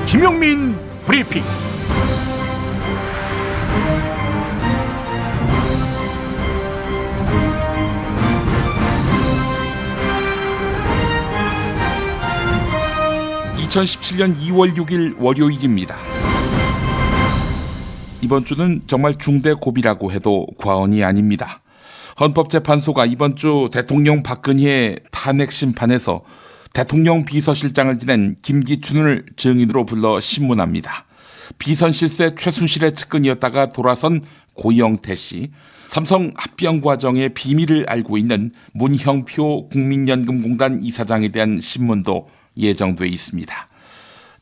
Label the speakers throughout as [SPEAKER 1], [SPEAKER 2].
[SPEAKER 1] 김용민 브리핑. (2017년 2월 6일) 월요일입니다. 이번 주는 정말 중대고비라고 해도 과언이 아닙니다. 헌법재판소가 이번 주 대통령 박근혜의 탄핵 심판에서 대통령 비서실장을 지낸 김기춘을 증인으로 불러 신문합니다. 비선실세 최순실의 측근이었다가 돌아선 고영태 씨, 삼성 합병 과정의 비밀을 알고 있는 문형표 국민연금공단 이사장에 대한 신문도 예정돼 있습니다.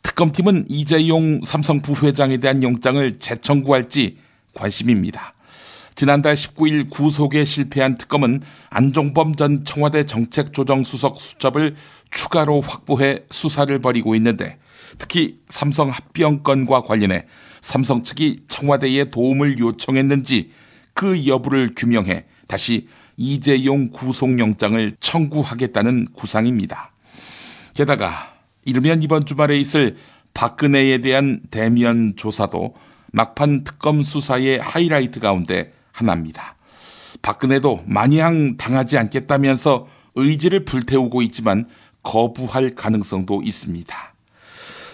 [SPEAKER 1] 특검팀은 이재용 삼성 부회장에 대한 영장을 재청구할지 관심입니다. 지난달 19일 구속에 실패한 특검은 안종범 전 청와대 정책조정수석 수첩을 추가로 확보해 수사를 벌이고 있는데, 특히 삼성 합병 건과 관련해 삼성 측이 청와대에 도움을 요청했는지 그 여부를 규명해 다시 이재용 구속영장을 청구하겠다는 구상입니다. 게다가 이르면 이번 주말에 있을 박근혜에 대한 대면 조사도 막판 특검 수사의 하이라이트 가운데 하나입니다. 박근혜도 마냥 당하지 않겠다면서 의지를 불태우고 있지만 거부할 가능성도 있습니다.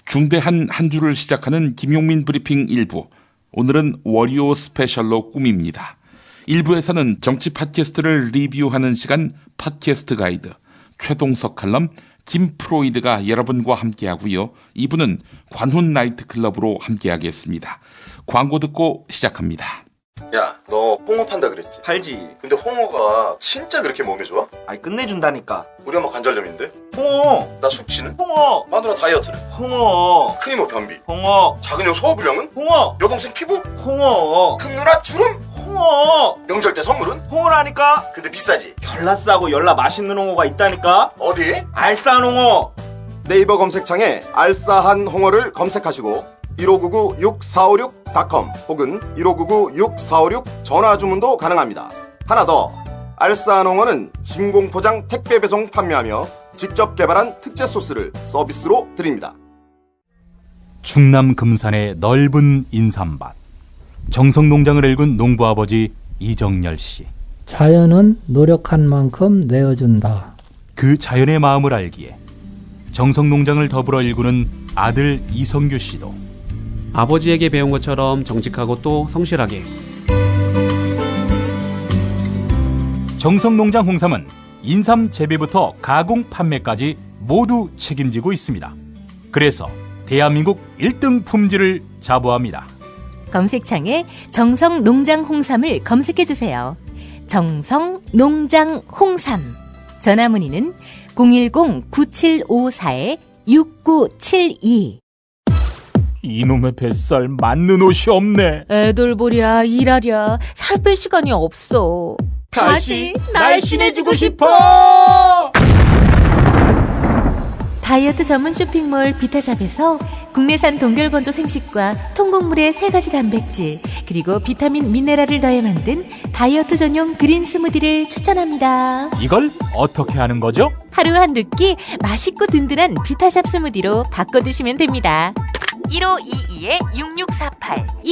[SPEAKER 1] 중대한 한 주를 시작하는 김용민 브리핑 1부. 오늘은 월요 스페셜로 꾸밉니다. 1부에서는 정치 팟캐스트를 리뷰하는 시간 팟캐스트 가이드, 최동석 칼럼, 김프로이드가 여러분과 함께하고요. 2부는 관훈 나이트클럽으로 함께하겠습니다. 광고 듣고 시작합니다.
[SPEAKER 2] 야, 너 홍어 판다 그랬지?
[SPEAKER 3] 팔지.
[SPEAKER 2] 근데 홍어가 진짜 그렇게 몸에 좋아?
[SPEAKER 3] 아니 끝내준다니까.
[SPEAKER 2] 우리 엄마 관절염인데?
[SPEAKER 3] 홍어.
[SPEAKER 2] 나 숙취는?
[SPEAKER 3] 홍어.
[SPEAKER 2] 마누라 다이어트는?
[SPEAKER 3] 홍어.
[SPEAKER 2] 큰이모 변비?
[SPEAKER 3] 홍어.
[SPEAKER 2] 작은 형 소화불량은?
[SPEAKER 3] 홍어.
[SPEAKER 2] 여동생 피부?
[SPEAKER 3] 홍어.
[SPEAKER 2] 큰 누나 주름?
[SPEAKER 3] 홍어.
[SPEAKER 2] 명절 때 선물은?
[SPEAKER 3] 홍어라니까.
[SPEAKER 2] 근데 비싸지?
[SPEAKER 3] 열나 싸고 열나 맛있는 홍어가 있다니까.
[SPEAKER 2] 어디?
[SPEAKER 3] 알싸한 홍어.
[SPEAKER 4] 네이버 검색창에 알싸한 홍어를 검색하시고 1599-6456.com 혹은 1599-6456 전화주문도 가능합니다. 하나 더, 알싸한 홍어는 진공포장 택배 배송 판매하며 직접 개발한 특제 소스를 서비스로 드립니다.
[SPEAKER 5] 충남 금산의 넓은 인삼밭, 정성농장을 일군 농부아버지 이정열 씨.
[SPEAKER 6] 자연은 노력한 만큼 내어준다.
[SPEAKER 5] 그 자연의 마음을 알기에 정성농장을 더불어 일구는 아들 이성규 씨도
[SPEAKER 7] 아버지에게 배운 것처럼 정직하고 또 성실하게.
[SPEAKER 5] 정성농장 홍삼은 인삼 재배부터 가공 판매까지 모두 책임지고 있습니다. 그래서 대한민국 1등 품질을 자부합니다.
[SPEAKER 8] 검색창에 정성농장 홍삼을 검색해주세요. 정성농장 홍삼. 전화문의는 010-9754-6972.
[SPEAKER 5] 이놈의 뱃살 맞는 옷이 없네.
[SPEAKER 8] 애들 보랴 일하랴 살 뺄 시간이 없어. 다시 날씬해지고 싶어. 다이어트 전문 쇼핑몰 비타샵에서 국내산 동결건조 생식과 통곡물의 3가지 단백질 그리고 비타민 미네랄을 더해 만든 다이어트 전용 그린 스무디를 추천합니다.
[SPEAKER 5] 이걸 어떻게 하는 거죠?
[SPEAKER 8] 하루 한두 끼 맛있고 든든한 비타샵 스무디로 바꿔 드시면 됩니다. 1522-6648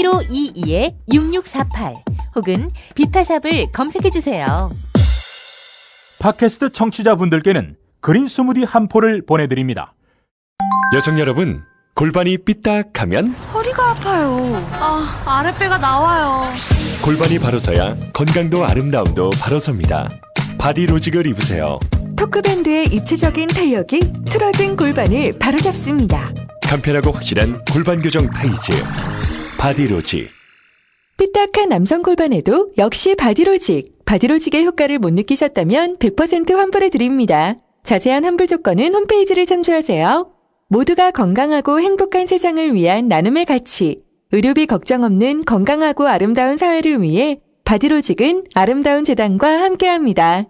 [SPEAKER 8] 1522-6648 혹은 비타샵을 검색해주세요.
[SPEAKER 5] 팟캐스트 청취자분들께는 그린 스무디 한 포를 보내드립니다.
[SPEAKER 9] 여성 여러분, 골반이 삐딱하면
[SPEAKER 10] 허리가 아파요. 아랫배가 나와요.
[SPEAKER 9] 골반이 바로서야 건강도 아름다움도 바로섭니다. 바디로직을 입으세요.
[SPEAKER 10] 토크밴드의 입체적인 탄력이 틀어진 골반을 바로잡습니다.
[SPEAKER 9] 간편하고 확실한 골반 교정 타이즈 바디로직.
[SPEAKER 10] 삐딱한 남성 골반에도 역시 바디로직. 바디로직의 효과를 못 느끼셨다면 100% 환불해드립니다. 자세한 환불 조건은 홈페이지를 참조하세요. 모두가 건강하고 행복한 세상을 위한 나눔의 가치. 의료비 걱정 없는 건강하고 아름다운 사회를 위해 바디로직은 아름다운 재단과 함께합니다.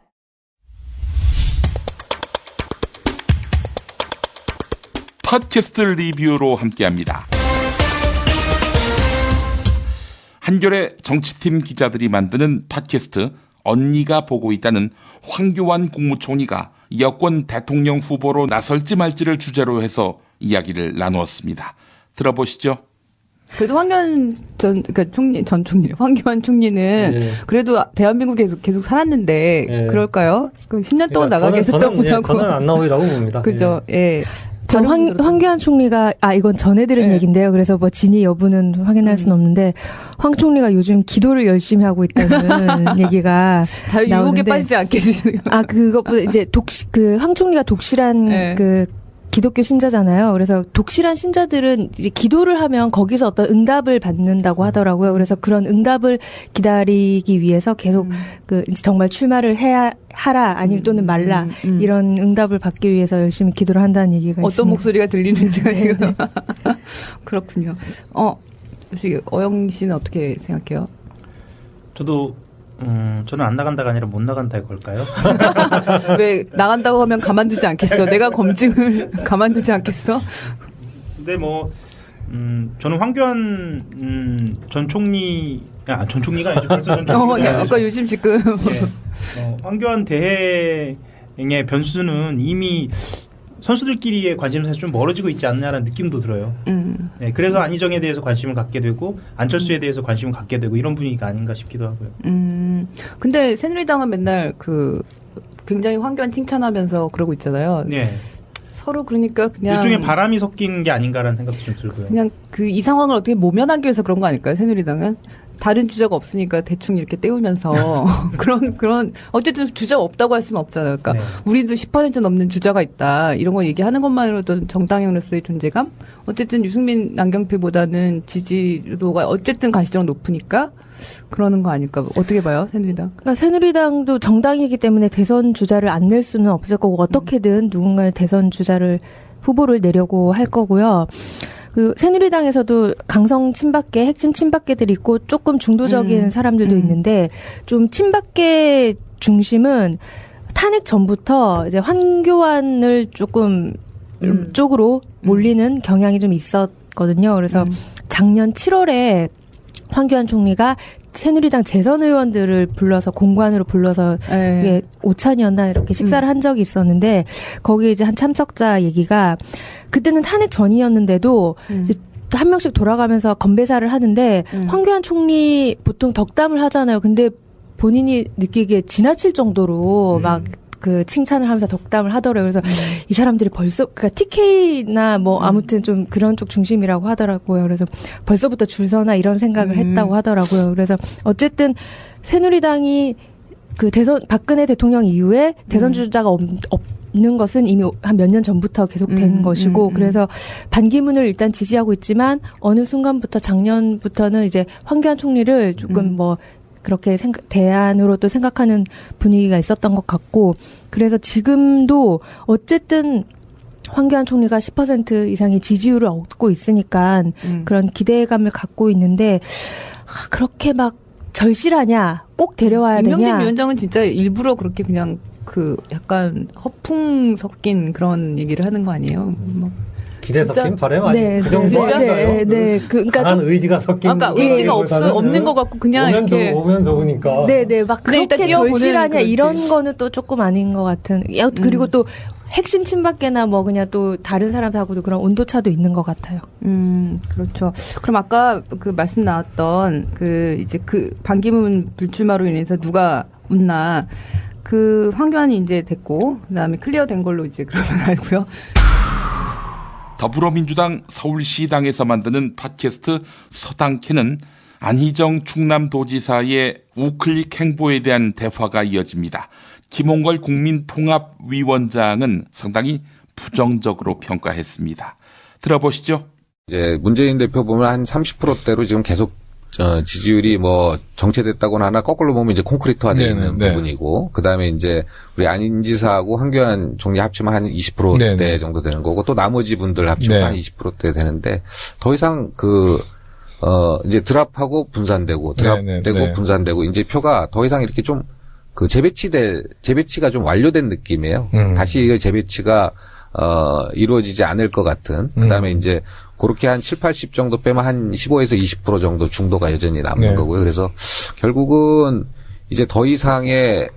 [SPEAKER 1] 팟캐스트 리뷰로 함께합니다. 한겨레 정치팀 기자들이 만드는 팟캐스트 언니가 보고 있다는 황교안 국무총리가 여권 대통령 후보로 나설지 말지를 주제로 해서 이야기를 나누었습니다. 들어보시죠.
[SPEAKER 11] 그래도 황교안 황교안 총리는 그래도 대한민국에 계속 살았는데 그럴까요? 10년 동안 나가 계셨다고 하고.
[SPEAKER 12] 저는 안 나오리라고 봅니다.
[SPEAKER 11] 그죠. 예.
[SPEAKER 13] 전 황교안 총리가 이건 전해 들은 얘기인데요. 그래서 뭐 진위 여부는 확인할 수는 없는데 황 총리가 요즘 기도를 열심히 하고 있다는 얘기가
[SPEAKER 11] 다 유혹에 빠지지 않게 해주세요.
[SPEAKER 13] 그것보다 이제 황 총리가 독실한 그 기독교 신자잖아요. 그래서 독실한 신자들은 이제 기도를 하면 거기서 어떤 응답을 받는다고 하더라고요. 그래서 그런 응답을 기다리기 위해서 계속 정말 출마를 하라 아니면 또는 말라 이런 응답을 받기 위해서 열심히 기도를 한다는 얘기가
[SPEAKER 11] 어떤
[SPEAKER 13] 있습니다.
[SPEAKER 11] 목소리가 들리는지가 지금 그렇군요. 어영 씨는 어떻게 생각해요?
[SPEAKER 12] 저는 안 나간다가 아니라 못 나간다 이걸까요?
[SPEAKER 11] 왜 나간다고 하면 가만두지 않겠어? 내가 검증을 가만두지 않겠어?
[SPEAKER 12] 근데 저는 황교안 전 총리 전 총리가 아니죠. 벌써 전 총리가
[SPEAKER 11] 아까 요즘 지금
[SPEAKER 12] 황교안 대행의 변수는 이미 선수들끼리의 관심사에서 좀 멀어지고 있지 않냐라는 느낌도 들어요. 네, 그래서 안희정에 대해서 관심을 갖게 되고 안철수에 대해서 관심을 갖게 되고 이런 분위기가 아닌가 싶기도 하고요.
[SPEAKER 11] 근데 새누리당은 맨날 굉장히 황교안 칭찬하면서 그러고 있잖아요.
[SPEAKER 12] 네.
[SPEAKER 11] 서로 그러니까 그냥
[SPEAKER 12] 일종의 바람이 섞인 게 아닌가라는 생각도 좀 들고요.
[SPEAKER 11] 그냥 이 상황을 어떻게 모면하기 위해서 그런 거 아닐까요? 새누리당은 다른 주자가 없으니까 대충 이렇게 때우면서 그런 어쨌든 주자가 없다고 할 수는 없잖아요. 그러니까 우리도 10% 넘는 주자가 있다 이런 거 얘기하는 것만으로도 정당으로서의 존재감. 어쨌든 유승민 남경필보다는 지지도가 어쨌든 가시적 높으니까. 그러는 거 아닐까? 어떻게 봐요, 새누리당?
[SPEAKER 13] 그러니까 새누리당도 정당이기 때문에 대선 주자를 안 낼 수는 없을 거고 어떻게든 누군가의 대선 주자를 후보를 내려고 할 거고요. 새누리당에서도 강성 친박계, 핵심 친박계들이 있고 조금 중도적인 사람들도 있는데 좀 친박계 중심은 탄핵 전부터 이제 황교안을 조금 쪽으로 몰리는 경향이 좀 있었거든요. 그래서 작년 7월에 황교안 총리가 새누리당 재선 의원들을 불러서 공관으로 불러서 이게 오찬이었나 이렇게 식사를 한 적이 있었는데 거기에 이제 한 참석자 얘기가 그때는 탄핵 전이었는데도 이제 한 명씩 돌아가면서 건배사를 하는데 황교안 총리 보통 덕담을 하잖아요. 근데 본인이 느끼기에 지나칠 정도로 막 칭찬을 하면서 덕담을 하더라고요. 그래서 이 사람들이 그러니까 TK나 아무튼 좀 그런 쪽 중심이라고 하더라고요. 그래서 벌써부터 줄 서나 이런 생각을 했다고 하더라고요. 그래서 어쨌든 새누리당이 박근혜 대통령 이후에 대선 주자가 없는 것은 이미 한 몇 년 전부터 계속된 것이고 그래서 반기문을 일단 지지하고 있지만 어느 순간부터 작년부터는 이제 황교안 총리를 조금 그렇게 대안으로도 생각하는 분위기가 있었던 것 같고 그래서 지금도 어쨌든 황교안 총리가 10% 이상의 지지율을 얻고 있으니까 그런 기대감을 갖고 있는데 그렇게 막 절실하냐 꼭 데려와야 되냐.
[SPEAKER 11] 임명진 위원장은 진짜 일부러 그렇게 그냥 약간 허풍 섞인 그런 얘기를 하는 거 아니에요?
[SPEAKER 12] 기대 섞인 바람 아니에요? 그 정도 아닌가요?
[SPEAKER 13] 그러니까
[SPEAKER 12] 강한 의지가 섞인.
[SPEAKER 11] 의지가 없는 것 같고 그냥 이렇게
[SPEAKER 12] 오면 좋으니까.
[SPEAKER 13] 막 그렇게 절실하냐 이런 거는 또 조금 아닌 것 같은. 그리고 또 핵심 친박계나 그냥 또 다른 사람하고도 그런 온도차도 있는 것 같아요.
[SPEAKER 11] 그렇죠. 그럼 아까 말씀 나왔던 이제 반기문 불출마로 인해서 누가 웃나 황교안이 이제 됐고 그다음에 클리어된 걸로 이제 그러면 알고요.
[SPEAKER 1] 더불어민주당 서울시당에서 만드는 팟캐스트 서당캐는 안희정 충남도지사의 우클릭 행보에 대한 대화가 이어집니다. 김홍걸 국민통합위원장은 상당히 부정적으로 평가했습니다. 들어보시죠.
[SPEAKER 14] 이제 문재인 대표 보면 한 30%대로 지금 계속 지지율이 정체됐다고는 하나 거꾸로 보면 이제 콘크리트화되는 부분이고 그다음에 이제 우리 안 지사하고 황교안 총리 합치면 한 20%대 정도 되는 거고 또 나머지 분들 합치면 한 20%대 되는데 더 이상 이제 드랍하고 분산되고 드랍되고 분산되고 이제 표가 더 이상 이렇게 좀 재배치가 좀 완료된 느낌이에요. 다시 재배치가 이루어지지 않을 것 같은 그다음에 이제 그렇게 한 7, 80 정도 빼면 한 15에서 20% 정도 중도가 여전히 남는 거고요. 그래서 결국은 이제 더 이상의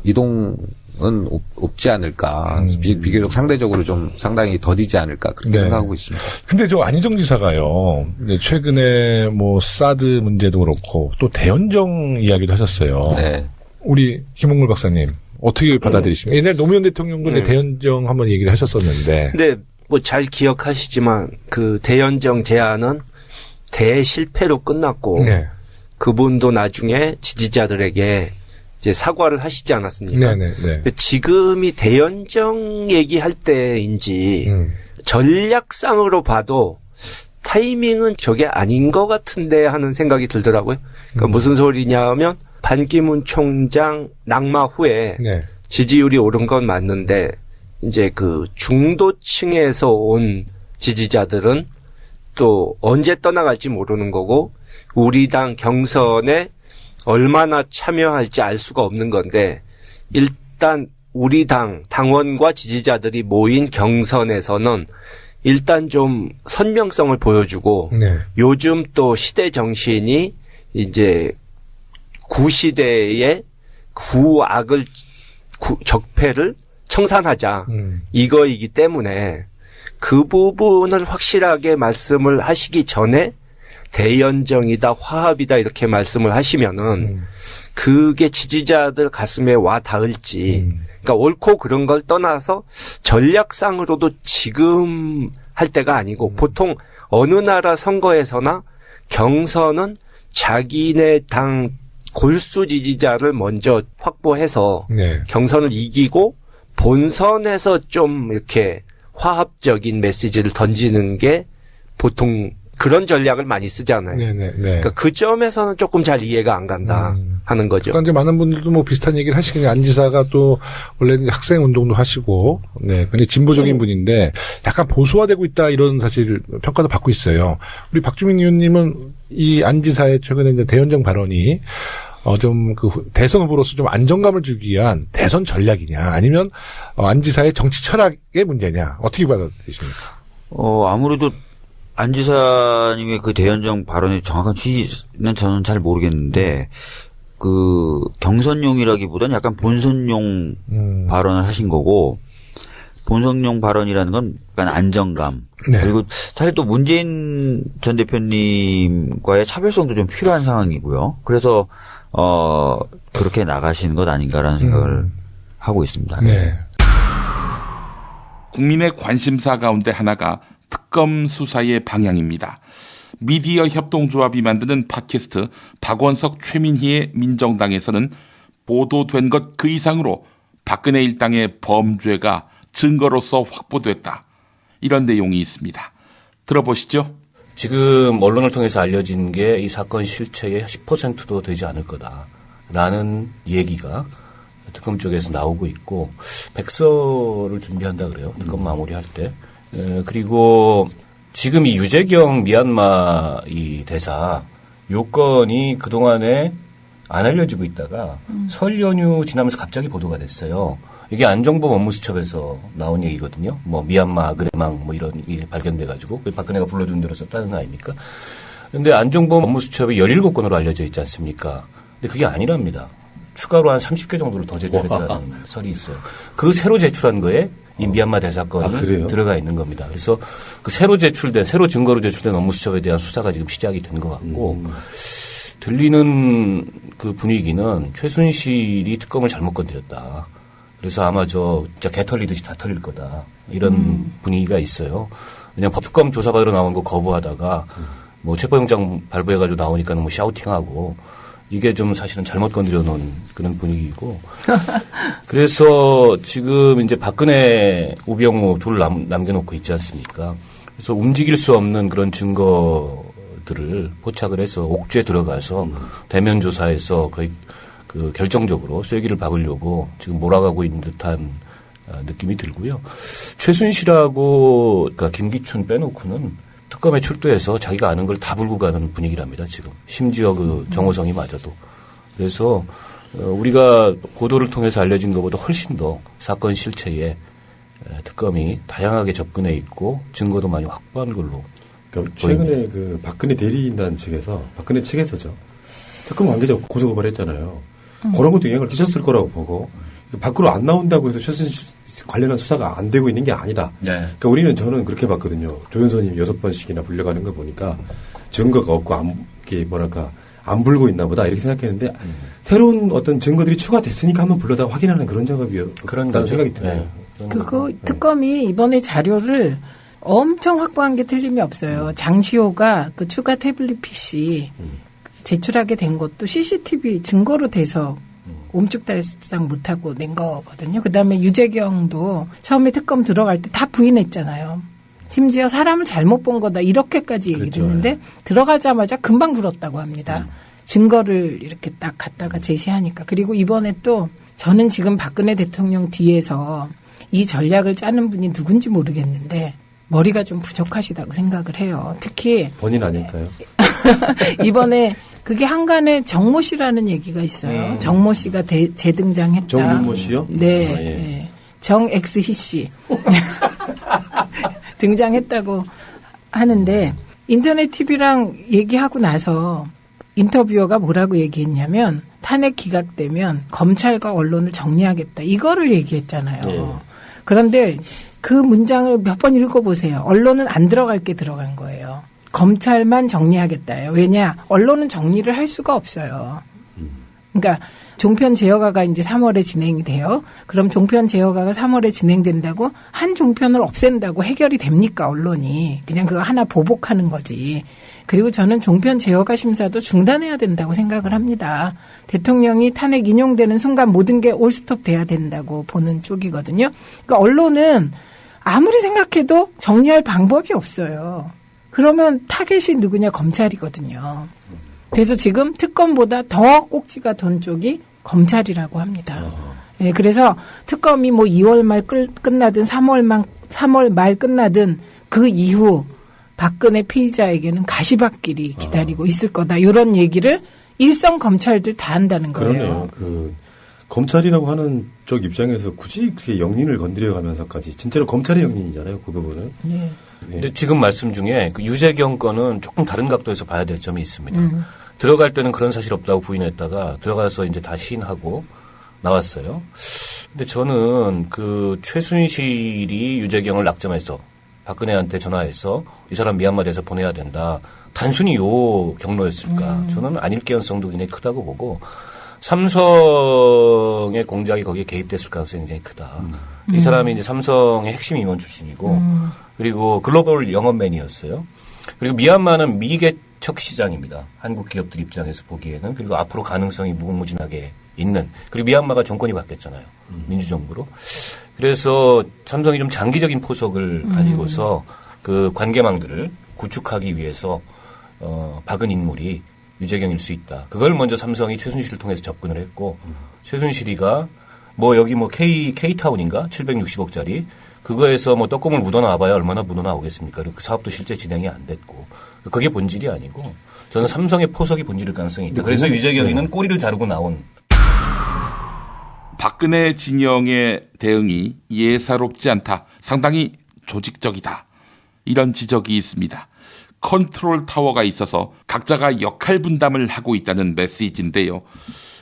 [SPEAKER 14] 이동 없지 않을까. 비교적 상대적으로 좀 상당히 더디지 않을까. 그렇게 생각하고 있습니다.
[SPEAKER 15] 근데 저 안희정 지사가요. 최근에 뭐 사드 문제도 그렇고 또 대연정 이야기도 하셨어요.
[SPEAKER 14] 네.
[SPEAKER 15] 우리 김홍걸 박사님 어떻게 받아들이십니까? 옛날 노무현 대통령도 대연정 한번 얘기를 하셨었는데.
[SPEAKER 16] 근데 뭐 잘 기억하시지만 그 대연정 제안은 대실패로 끝났고 그분도 나중에 지지자들에게 이제 사과를 하시지 않았습니까? 지금이 대연정 얘기할 때인지 전략상으로 봐도 타이밍은 저게 아닌 것 같은데 하는 생각이 들더라고요. 그러니까 무슨 소리냐면 반기문 총장 낙마 후에 지지율이 오른 건 맞는데 이제 그 중도층에서 온 지지자들은 또 언제 떠나갈지 모르는 거고 우리 당 경선에 얼마나 참여할지 알 수가 없는 건데 일단 우리 당 당원과 지지자들이 모인 경선에서는 일단 좀 선명성을 보여주고 요즘 또 시대 정신이 이제 구시대의 구악을 적폐를 청산하자 이거이기 때문에 그 부분을 확실하게 말씀을 하시기 전에 대연정이다 화합이다 이렇게 말씀을 하시면은 그게 지지자들 가슴에 와 닿을지 그러니까 옳고 그런 걸 떠나서 전략상으로도 지금 할 때가 아니고 보통 어느 나라 선거에서나 경선은 자기네 당 골수 지지자를 먼저 확보해서 경선을 이기고 본선에서 좀 이렇게 화합적인 메시지를 던지는 게 보통 그런 전략을 많이 쓰잖아요. 그러니까 그 점에서는 조금 잘 이해가 안 간다 하는 거죠.
[SPEAKER 15] 그러니까 이제 많은 분들도 뭐 비슷한 얘기를 하시긴 안 지사가 또 원래 학생 운동도 하시고, 굉장히 진보적인 분인데 약간 보수화되고 있다 이런 사실 평가도 받고 있어요. 우리 박주민 의원님은 이 안 지사의 최근에 이제 대연정 발언이 좀 그 대선 후보로서 좀 안정감을 주기 위한 대선 전략이냐 아니면 안 지사의 정치 철학의 문제냐 어떻게 받아들이십니까?
[SPEAKER 17] 아무래도 안 지사님의 그 대연정 발언의 정확한 취지는 저는 잘 모르겠는데, 그 경선용이라기보다는 약간 본선용 발언을 하신 거고, 본선용 발언이라는 건 약간 안정감. 그리고 사실 또 문재인 전 대표님과의 차별성도 좀 필요한 상황이고요. 그래서, 그렇게 나가시는 것 아닌가라는 생각을 하고 있습니다.
[SPEAKER 1] 국민의 관심사 가운데 하나가 특검 수사의 방향입니다. 미디어 협동조합이 만드는 팟캐스트 박원석 최민희의 민정당에서는 보도된 것 그 이상으로 박근혜 일당의 범죄가 증거로서 확보됐다. 이런 내용이 있습니다. 들어보시죠.
[SPEAKER 18] 지금 언론을 통해서 알려진 게 이 사건 실체의 10%도 되지 않을 거다라는 얘기가 특검 쪽에서 나오고 있고 백서를 준비한다 그래요. 특검 마무리할 때. 그리고 지금 이 유재경 미얀마 이 대사 요건이 그동안에 안 알려지고 있다가 설 연휴 지나면서 갑자기 보도가 됐어요. 이게 안정범 업무수첩에서 나온 얘기거든요. 뭐 미얀마 아그레망 뭐 이런 게 발견돼가지고 박근혜가 불러준 대로 썼다는 거 아닙니까? 근데 안정범 업무수첩이 17건으로 알려져 있지 않습니까? 근데 그게 아니랍니다. 추가로 한 30개 정도를 더 제출했다는 설이 있어요. 그 새로 제출한 거에 이 미얀마 대사건이 들어가 있는 겁니다. 그래서 그 새로 증거로 제출된 업무수첩에 대한 수사가 지금 시작이 된 것 같고, 들리는 그 분위기는 최순실이 특검을 잘못 건드렸다. 그래서 아마 진짜 개 털리듯이 다 털릴 거다. 이런 분위기가 있어요. 왜냐면 특검 조사받으러 나온 거 거부하다가 뭐 체포영장 발부해가지고 나오니까는 뭐 샤우팅하고 이게 좀 사실은 잘못 건드려 놓은 그런 분위기고. 그래서 지금 이제 박근혜, 우병우 둘 남겨놓고 있지 않습니까? 그래서 움직일 수 없는 그런 증거들을 포착을 해서 옥죄에 들어가서 대면 조사에서 거의 그 결정적으로 쐐기를 박으려고 지금 몰아가고 있는 듯한 느낌이 들고요. 최순실하고 그러니까 김기춘 빼놓고는 특검에 출두해서 자기가 아는 걸 다 불고 가는 분위기랍니다, 지금. 심지어 그 정호성이 마저도. 그래서 우리가 보도를 통해서 알려진 것보다 훨씬 더 사건 실체에 특검이 다양하게 접근해 있고 증거도 많이 확보한 걸로.
[SPEAKER 19] 그러니까 최근에 그 박근혜 대리인단 측에서, 박근혜 측에서죠. 특검 관계자 고소고발했잖아요. 그런 것도 영향을 끼쳤을 거라고 보고, 밖으로 안 나온다고 해서 최순실 관련한 수사가 안 되고 있는 게 아니다.
[SPEAKER 18] 네.
[SPEAKER 19] 그러니까 저는 그렇게 봤거든요. 조윤선이 6번씩이나 불려가는 거 보니까 증거가 없고 안 불고 있나 보다 이렇게 생각했는데 새로운 어떤 증거들이 추가됐으니까 한번 불러다 확인하는 그런 작업이었다는 생각이 드네요.
[SPEAKER 20] 특검이 이번에 자료를 엄청 확보한 게 틀림이 없어요. 장시호가 그 추가 태블릿 PC 제출하게 된 것도 CCTV 증거로 돼서 옴쭉달싹 못하고 낸 거거든요. 그다음에 유재경도 처음에 특검 들어갈 때 다 부인했잖아요. 심지어 사람을 잘못 본 거다 이렇게까지 얘기를 했는데 들어가자마자 금방 불었다고 합니다. 증거를 이렇게 딱 갖다가 제시하니까. 그리고 이번에 또 저는 지금 박근혜 대통령 뒤에서 이 전략을 짜는 분이 누군지 모르겠는데 머리가 좀 부족하시다고 생각을 해요. 특히
[SPEAKER 19] 본인 아닐까요?
[SPEAKER 20] 이번에 그게 한간에 정모 씨라는 얘기가 있어요. 정모 씨가 재등장했다.
[SPEAKER 19] 정모 씨요?
[SPEAKER 20] 네.
[SPEAKER 19] 아, 예.
[SPEAKER 20] 네. 정X희 씨. 등장했다고 하는데 인터넷 TV랑 얘기하고 나서 인터뷰어가 뭐라고 얘기했냐면 탄핵 기각되면 검찰과 언론을 정리하겠다. 이거를 얘기했잖아요.
[SPEAKER 19] 네.
[SPEAKER 20] 그런데 그 문장을 몇 번 읽어보세요. 언론은 안 들어갈 게 들어간 거예요. 검찰만 정리하겠다예요. 왜냐? 언론은 정리를 할 수가 없어요. 그러니까 종편 제어가가 이제 3월에 진행이 돼요. 그럼 종편 제어가가 3월에 진행된다고 한 종편을 없앤다고 해결이 됩니까? 언론이. 그냥 그거 하나 보복하는 거지. 그리고 저는 종편 제어가 심사도 중단해야 된다고 생각을 합니다. 대통령이 탄핵 인용되는 순간 모든 게 올스톱 돼야 된다고 보는 쪽이거든요. 그러니까 언론은 아무리 생각해도 정리할 방법이 없어요. 그러면 타겟이 누구냐? 검찰이거든요. 그래서 지금 특검보다 더 꼭지가 돈 쪽이 검찰이라고 합니다. 네, 그래서 특검이 뭐 2월 말 끝나든 3월 말 끝나든 그 이후 박근혜 피의자에게는 가시밭길이 기다리고 있을 거다. 이런 얘기를 일선 검찰들 다 한다는 거예요.
[SPEAKER 19] 그러네요. 검찰이라고 하는 쪽 입장에서 굳이 그렇게 영린을 건드려가면서까지 진짜로 검찰의 영린이잖아요. 그 부분은.
[SPEAKER 20] 네.
[SPEAKER 18] 근데 지금 말씀 중에 그 유재경 건은 조금 다른 각도에서 봐야 될 점이 있습니다. 들어갈 때는 그런 사실 없다고 부인했다가 들어가서 이제 다 시인하고 나왔어요. 근데 저는 그 최순실이 유재경을 낙점해서 박근혜한테 전화해서 이 사람 미얀마에서 보내야 된다. 단순히 요 경로였을까? 저는 아닐 가능성도 굉장히 크다고 보고 삼성의 공작이 거기에 개입됐을 가능성이 굉장히 크다. 이 사람이 이제 삼성의 핵심 임원 출신이고 그리고 글로벌 영업맨이었어요. 그리고 미얀마는 미개척 시장입니다. 한국 기업들 입장에서 보기에는. 그리고 앞으로 가능성이 무궁무진하게 있는. 그리고 미얀마가 정권이 바뀌었잖아요. 민주정부로. 그래서 삼성이 좀 장기적인 포석을 가지고서 그 관계망들을 구축하기 위해서 박은 인물이 유재경일 수 있다. 그걸 먼저 삼성이 최순실을 통해서 접근을 했고 최순실이가 여기 K타운인가 760억짜리 그거에서 떡고물 묻어나와봐야 얼마나 묻어나오겠습니까? 그 사업도 실제 진행이 안 됐고 그게 본질이 아니고 저는 삼성의 포석이 본질일 가능성이 있다. 그래서 유재경이는 꼬리를 자르고 나온.
[SPEAKER 1] 박근혜 진영의 대응이 예사롭지 않다. 상당히 조직적이다. 이런 지적이 있습니다. 컨트롤 타워가 있어서 각자가 역할 분담을 하고 있다는 메시지인데요.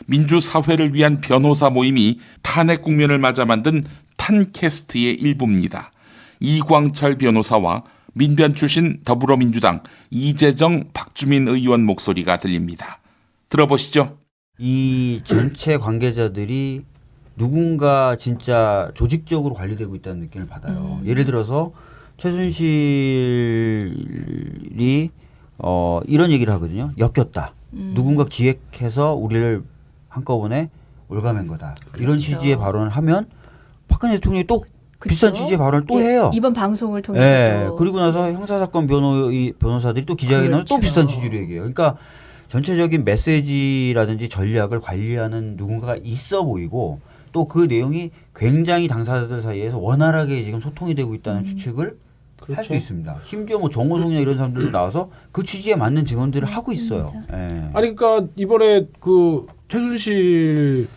[SPEAKER 1] 민주사회를 위한 변호사 모임이 탄핵 국면을 맞아 만든 탄캐스트의 일부입니다. 이광철 변호사와 민변 출신 더불어민주당 이재정, 박주민 의원 목소리가 들립니다. 들어보시죠.
[SPEAKER 17] 이 전체 관계자들이 누군가 진짜 조직적으로 관리되고 있다는 느낌을 받아요. 예를 들어서 최순실이 이런 얘기를 하거든요. 엮였다. 누군가 기획해서 우리를 한꺼번에 올가맨 거다. 그렇죠. 이런 취지의 발언을 하면 박근혜 대통령이 또 그렇죠? 비슷한 취지의 발언을 또 해요.
[SPEAKER 13] 이번 방송을 통해서.
[SPEAKER 17] 네. 그리고 나서 형사사건 변호사들이 또 기자회견을 그렇죠. 또 비슷한 취지로 얘기해요. 그러니까 전체적인 메시지라든지 전략을 관리하는 누군가가 있어 보이고 또 그 내용이 굉장히 당사자들 사이에서 원활하게 지금 소통이 되고 있다는 추측을 그렇죠. 할 수 있습니다. 심지어 정호성이나 이런 사람들도 나와서 그 취지에 맞는 증언들을 하고 있어요. 네.
[SPEAKER 15] 아니 그러니까 이번에 그 최순실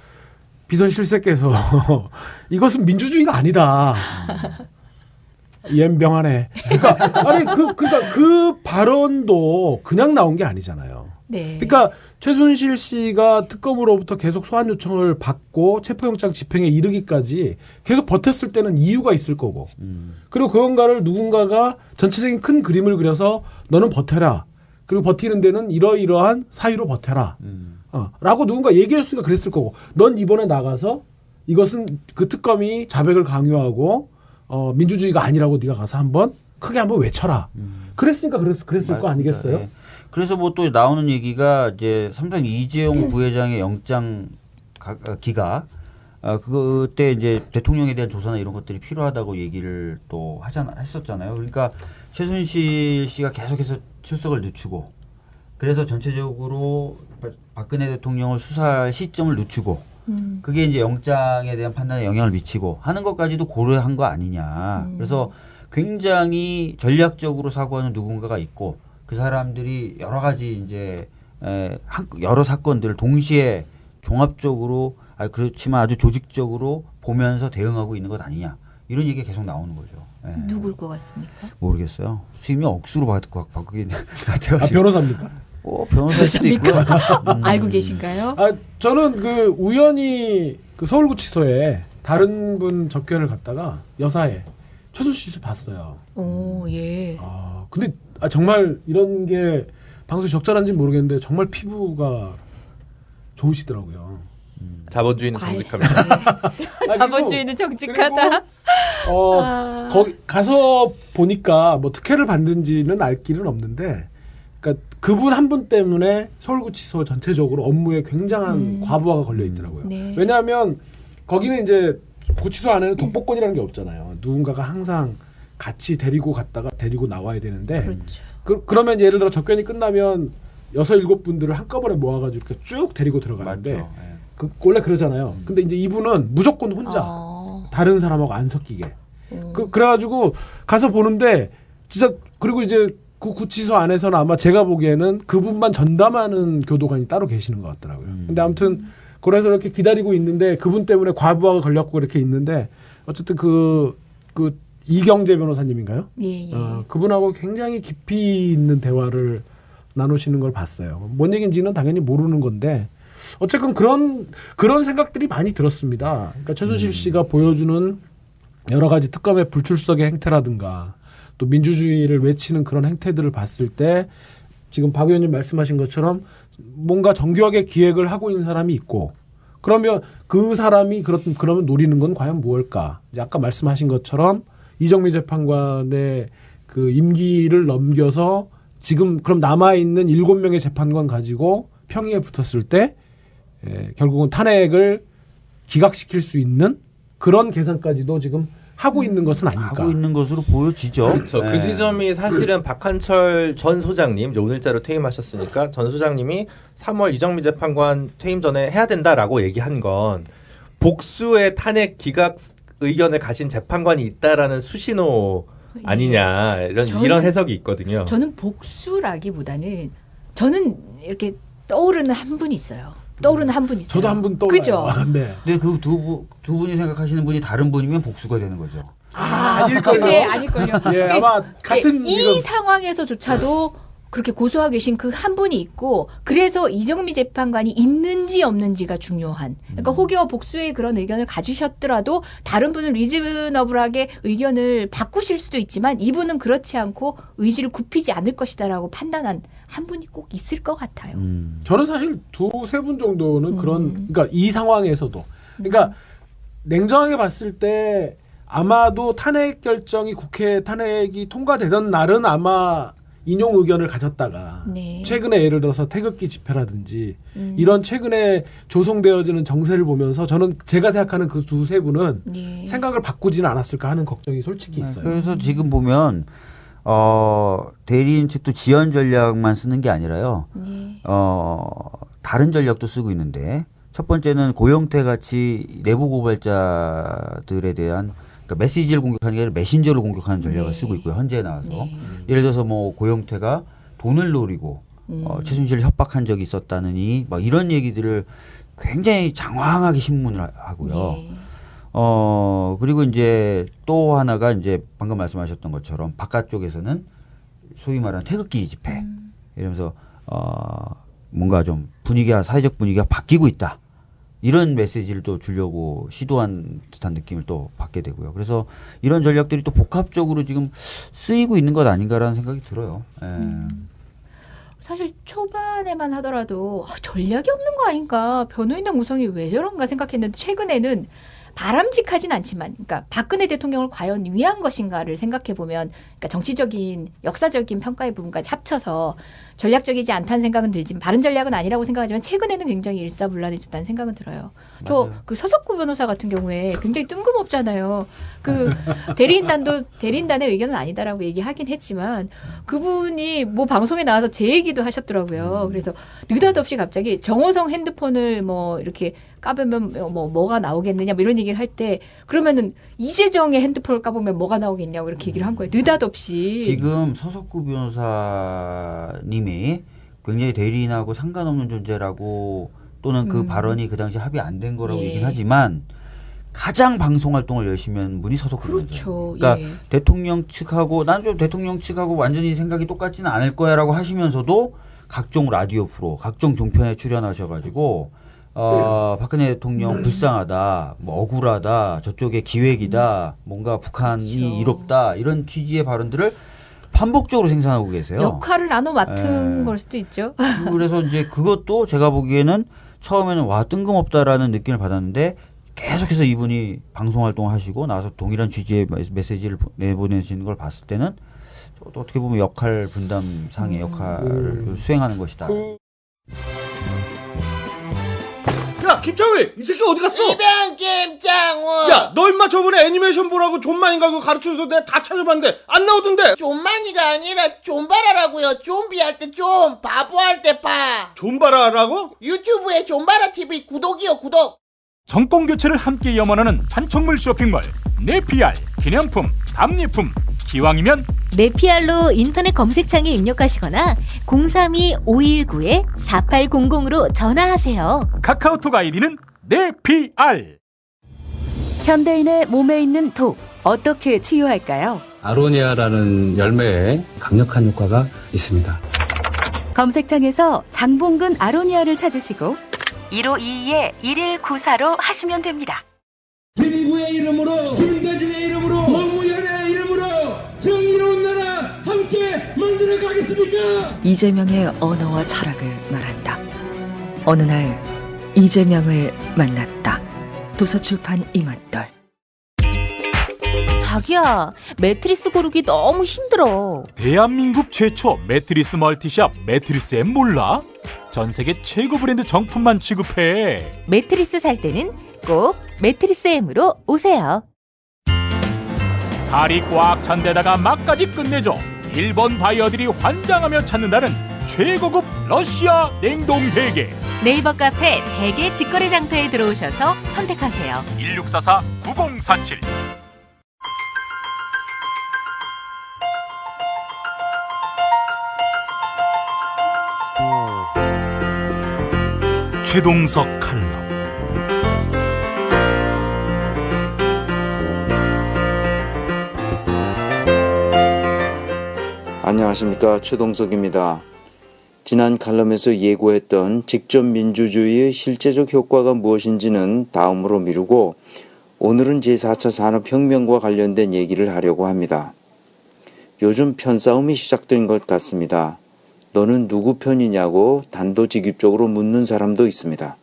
[SPEAKER 15] 비선실세께서 이것은 민주주의가 아니다. 연병하네. 그러니까 그 발언도 그냥 나온 게 아니잖아요.
[SPEAKER 21] 네.
[SPEAKER 15] 그러니까 최순실 씨가 특검으로부터 계속 소환 요청을 받고 체포영장 집행에 이르기까지 계속 버텼을 때는 이유가 있을 거고 그리고 그건가를 누군가가 전체적인 큰 그림을 그려서 너는 버텨라. 그리고 버티는 데는 이러이러한 사유로 버텨라. 라고 누군가 얘기했으니까 그랬을 거고 넌 이번에 나가서 이것은 그 특검이 자백을 강요하고 민주주의가 아니라고 네가 가서 한번 크게 한번 외쳐라. 그랬으니까 그랬을 거 아니겠어요?
[SPEAKER 17] 네. 그래서 뭐 또 나오는 얘기가 이제 삼성 이재용 부회장의 영장 기각 그때 이제 대통령에 대한 조사나 이런 것들이 필요하다고 얘기를 또 했었잖아요. 그러니까 최순실 씨가 계속해서 출석을 늦추고 그래서 전체적으로 박근혜 대통령을 수사할 시점을 늦추고 그게 이제 영장에 대한 판단에 영향을 미치고 하는 것까지도 고려한 거 아니냐. 그래서 굉장히 전략적으로 사고하는 누군가가 있고 그 사람들이 여러 가지 이제 여러 사건들을 동시에 종합적으로 그렇지만 아주 조직적으로 보면서 대응하고 있는 것 아니냐. 이런 얘기가 계속 나오는 거죠. 네.
[SPEAKER 21] 누굴 것 같습니까?
[SPEAKER 17] 모르겠어요. 수임이 억수로 바꾸긴 같아요.
[SPEAKER 15] 변호사입니까?
[SPEAKER 17] 변호사일 수도 있고요.
[SPEAKER 21] 알고 계신가요?
[SPEAKER 15] 저는 그 우연히 그 서울구치소에 다른 분 접견을 갔다가 여사에 최순실 씨 봤어요.
[SPEAKER 21] 오, 예.
[SPEAKER 15] 근데 정말 이런 게 방송이 적절한지 모르겠는데 정말 피부가 좋으시더라고요.
[SPEAKER 22] 자본주의는 정직합니다.
[SPEAKER 21] 자본주의는 정직하다.
[SPEAKER 15] 거기 가서 보니까 뭐 특혜를 받는지는 알 길은 없는데, 그러니까 그분 한 분 때문에 서울구치소 전체적으로 업무에 굉장한 과부하가 걸려 있더라고요.
[SPEAKER 21] 네.
[SPEAKER 15] 왜냐하면 거기는 이제 구치소 안에는 독보권이라는 게 없잖아요. 누군가가 항상 같이 데리고 갔다가 데리고 나와야 되는데,
[SPEAKER 21] 그렇죠.
[SPEAKER 15] 그러면 예를 들어 접견이 끝나면 6-7분들을 한꺼번에 모아가지고 이렇게 쭉 데리고 들어가는데, 원래 그러잖아요. 근데 이제 이분은 무조건 혼자 다른 사람하고 안 섞이게. 그래가지고 가서 보는데 진짜, 그리고 이제 그 구치소 안에서는 아마 제가 보기에는 그분만 전담하는 교도관이 따로 계시는 것 같더라고요. 근데 아무튼 그래서 이렇게 기다리고 있는데 그분 때문에 과부하가 걸렸고 이렇게 있는데, 어쨌든 그 이경재 변호사님인가요?
[SPEAKER 21] 예.
[SPEAKER 15] 그분하고 굉장히 깊이 있는 대화를 나누시는 걸 봤어요. 뭔 얘기인지는 당연히 모르는 건데, 어쨌든 그런 생각들이 많이 들었습니다. 그러니까 최순실 씨가 보여주는 여러 가지 특검의 불출석의 행태라든가 또 민주주의를 외치는 그런 행태들을 봤을 때, 지금 박 의원님 말씀하신 것처럼 뭔가 정교하게 기획을 하고 있는 사람이 있고, 그러면 그 사람이 그러면 노리는 건 과연 무엇일까? 이제 아까 말씀하신 것처럼 이정미 재판관의 그 임기를 넘겨서 지금 그럼 남아있는 7명의 재판관 가지고 평의에 붙었을 때 결국은 탄핵을 기각시킬 수 있는 그런 계산까지도 지금 하고 있는 것은 아닐까.
[SPEAKER 17] 하고 있는 것으로 보여지죠.
[SPEAKER 22] 그렇죠. 그 지점이 사실은 박한철 전 소장님, 이제 오늘자로 퇴임하셨으니까 전 소장님이 3월 이정미 재판관 퇴임 전에 해야 된다라고 얘기한 건 복수의 탄핵 기각 의견을 가진 재판관이 있다라는 수신호 아니냐, 이런 해석이 있거든요.
[SPEAKER 21] 저는 복수라기보다는 저는 이렇게 떠오르는 한 분이 있어요. 떠오르는 한 분이 있어요.
[SPEAKER 15] 저도 한 분 떠올라요.
[SPEAKER 21] 그죠?
[SPEAKER 15] 네.
[SPEAKER 17] 근데 그 두 분이 생각하시는 분이 다른 분이면 복수가 되는 거죠.
[SPEAKER 15] 아닐걸요.
[SPEAKER 21] 근데 아닐걸요.
[SPEAKER 15] 예, 아마 같은
[SPEAKER 21] 이
[SPEAKER 15] 지금
[SPEAKER 21] 상황에서조차도 그렇게 고소하고 계신 그 한 분이 있고, 그래서 이정미 재판관이 있는지 없는지가 중요한. 그러니까 혹여 복수의 그런 의견을 가지셨더라도 다른 분은 리즈너블하게 의견을 바꾸실 수도 있지만 이분은 그렇지 않고 의지를 굽히지 않을 것이다라고 판단한 한 분이 꼭 있을 것 같아요.
[SPEAKER 15] 저는 사실 2-3분 정도는 그러니까 이 상황에서도, 그러니까 냉정하게 봤을 때 아마도 탄핵 결정이, 국회 탄핵이 통과되던 날은 아마 인용 의견을 가졌다가 최근에 예를 들어서 태극기 집회라든지 이런 최근에 조성되어지는 정세를 보면서 저는 제가 생각하는 그 2-3분은 생각을 바꾸지는 않았을까 하는 걱정이 솔직히 있어요.
[SPEAKER 17] 그래서 지금 보면 대리인 측도 지연 전략만 쓰는 게 아니라요. 다른 전략도 쓰고 있는데, 첫 번째는 고영태 같이 내부 고발자들에 대한, 그러니까 메시지를 공격하는 게 아니라 메신저를 공격하는 전략을 쓰고 있고요. 현재에 나와서. 예를 들어서 뭐 고영태가 돈을 노리고 최순실을 협박한 적이 있었다느니 막 이런 얘기들을 굉장히 장황하게 신문을 하고요. 그리고 이제 또 하나가 이제 방금 말씀하셨던 것처럼 바깥쪽에서는 소위 말하는 태극기 집회 이러면서 뭔가 좀 사회적 분위기가 바뀌고 있다. 이런 메시지를 또 주려고 시도한 듯한 느낌을 또 받게 되고요. 그래서 이런 전략들이 또 복합적으로 지금 쓰이고 있는 것 아닌가라는 생각이 들어요.
[SPEAKER 21] 사실 초반에만 하더라도 전략이 없는 거 아닌가, 변호인단 구성이 왜 저런가 생각했는데 최근에는 바람직하진 않지만, 그러니까 박근혜 대통령을 과연 위한 것인가를 생각해 보면, 그러니까 정치적인 역사적인 평가의 부분까지 합쳐서 전략적이지 않다는 생각은 들지만, 바른 전략은 아니라고 생각하지만 최근에는 굉장히 일사불란해졌다는 생각은 들어요. 저 그 서석구 변호사 같은 경우에 굉장히 뜬금없잖아요. 그 대리인단의 의견은 아니다라고 얘기하긴 했지만 그분이 뭐 방송에 나와서 제 얘기도 하셨더라고요. 그래서 느닷없이 갑자기 정호성 핸드폰을 뭐 이렇게 까보면 뭐가 나오겠느냐 뭐 이런 얘기를 할 때, 그러면은 이재정의 핸드폰을 까보면 뭐가 나오겠냐고 이렇게 얘기를 한 거예요. 느닷없이.
[SPEAKER 17] 지금 서석구 변호사님이 굉장히 대리인하고 상관없는 존재라고, 또는 그 발언이 그 당시 합의 안 된 거라고 얘기는 하지만 가장 방송 활동을 열심히 한 분이 서석구 변호사예요. 그러니까 대통령 측하고, 난 좀 대통령 측하고 완전히 생각이 똑같지는 않을 거야라고 하시면서도 각종 라디오 프로, 각종 종편에 출연하셔가지고 박근혜 대통령 불쌍하다, 뭐 억울하다, 저쪽에 기획이다, 뭔가 북한이 이롭다, 이런 취지의 발언들을 반복적으로 생산하고 계세요.
[SPEAKER 21] 역할을 나눠 맡은 걸 수도 있죠.
[SPEAKER 17] 그래서 이제 그것도 제가 보기에는 처음에는 와 뜬금없다라는 느낌을 받았는데, 계속해서 이분이 방송 활동을 하시고 나서 동일한 취지의 메시지를 내보내시는 걸 봤을 때는 또 어떻게 보면 역할 분담상의 역할을 수행하는 것이다.
[SPEAKER 2] 야, 김창회, 이 새끼 어디 갔어?
[SPEAKER 3] 이병 김창호.
[SPEAKER 2] 야, 너 임마 저번에 애니메이션 보라고 존만인가 그거 가르쳐줘서 내가 다 찾아봤는데 안 나오던데.
[SPEAKER 3] 존만이가 아니라 존바라라고요. 좀비 할 때 좀, 바보 할 때 바.
[SPEAKER 2] 존바라라고?
[SPEAKER 3] 유튜브에 존바라 TV 구독이요, 구독.
[SPEAKER 5] 정권 교체를 함께 염원하는 판촉물 쇼핑몰 네피알. 기념품, 답례품, 기왕이면
[SPEAKER 8] 네피알로 인터넷 검색창에 입력하시거나 032-519-4800으로 전화하세요.
[SPEAKER 5] 카카오톡 아이디는 네피알.
[SPEAKER 23] 현대인의 몸에 있는 독, 어떻게 치유할까요?
[SPEAKER 24] 아로니아라는 열매에 강력한 효과가 있습니다.
[SPEAKER 23] 검색창에서 장봉근 아로니아를 찾으시고 1522-1194로 하시면 됩니다.
[SPEAKER 25] 김구의 이름으로, 김대중의 이름으로, 노무현의 이름으로 정의로운 나라 함께 만들어 가겠습니까?
[SPEAKER 26] 이재명의 언어와 철학을 말한다. 어느 날 이재명을 만났다. 도서출판 이맛돌.
[SPEAKER 8] 자기야, 매트리스 고르기 너무 힘들어.
[SPEAKER 5] 대한민국 최초 매트리스 멀티샵 매트리스엠 몰라? 전 세계 최고 브랜드 정품만 취급해.
[SPEAKER 8] 매트리스 살 때는 꼭 매트리스엠으로 오세요.
[SPEAKER 5] 살이 꽉 찬 데다가 맛까지 끝내줘. 일본 바이어들이 환장하며 찾는다는 최고급 러시아 냉동 대게.
[SPEAKER 8] 네이버 카페 대게 직거래 장터에 들어오셔서 선택하세요.
[SPEAKER 5] 1644-9047. 최동석 칼럼.
[SPEAKER 27] 안녕하십니까, 최동석입니다. 지난 칼럼에서 예고했던 직접 민주주의의 실제적 효과가 무엇인지는 다음으로 미루고 오늘은 제4차 산업혁명과 관련된 얘기를 하려고 합니다. 요즘 편싸움이 시작된 것 같습니다. 너는 누구 편이냐고 단도직입적으로 묻는 사람도 있습니다.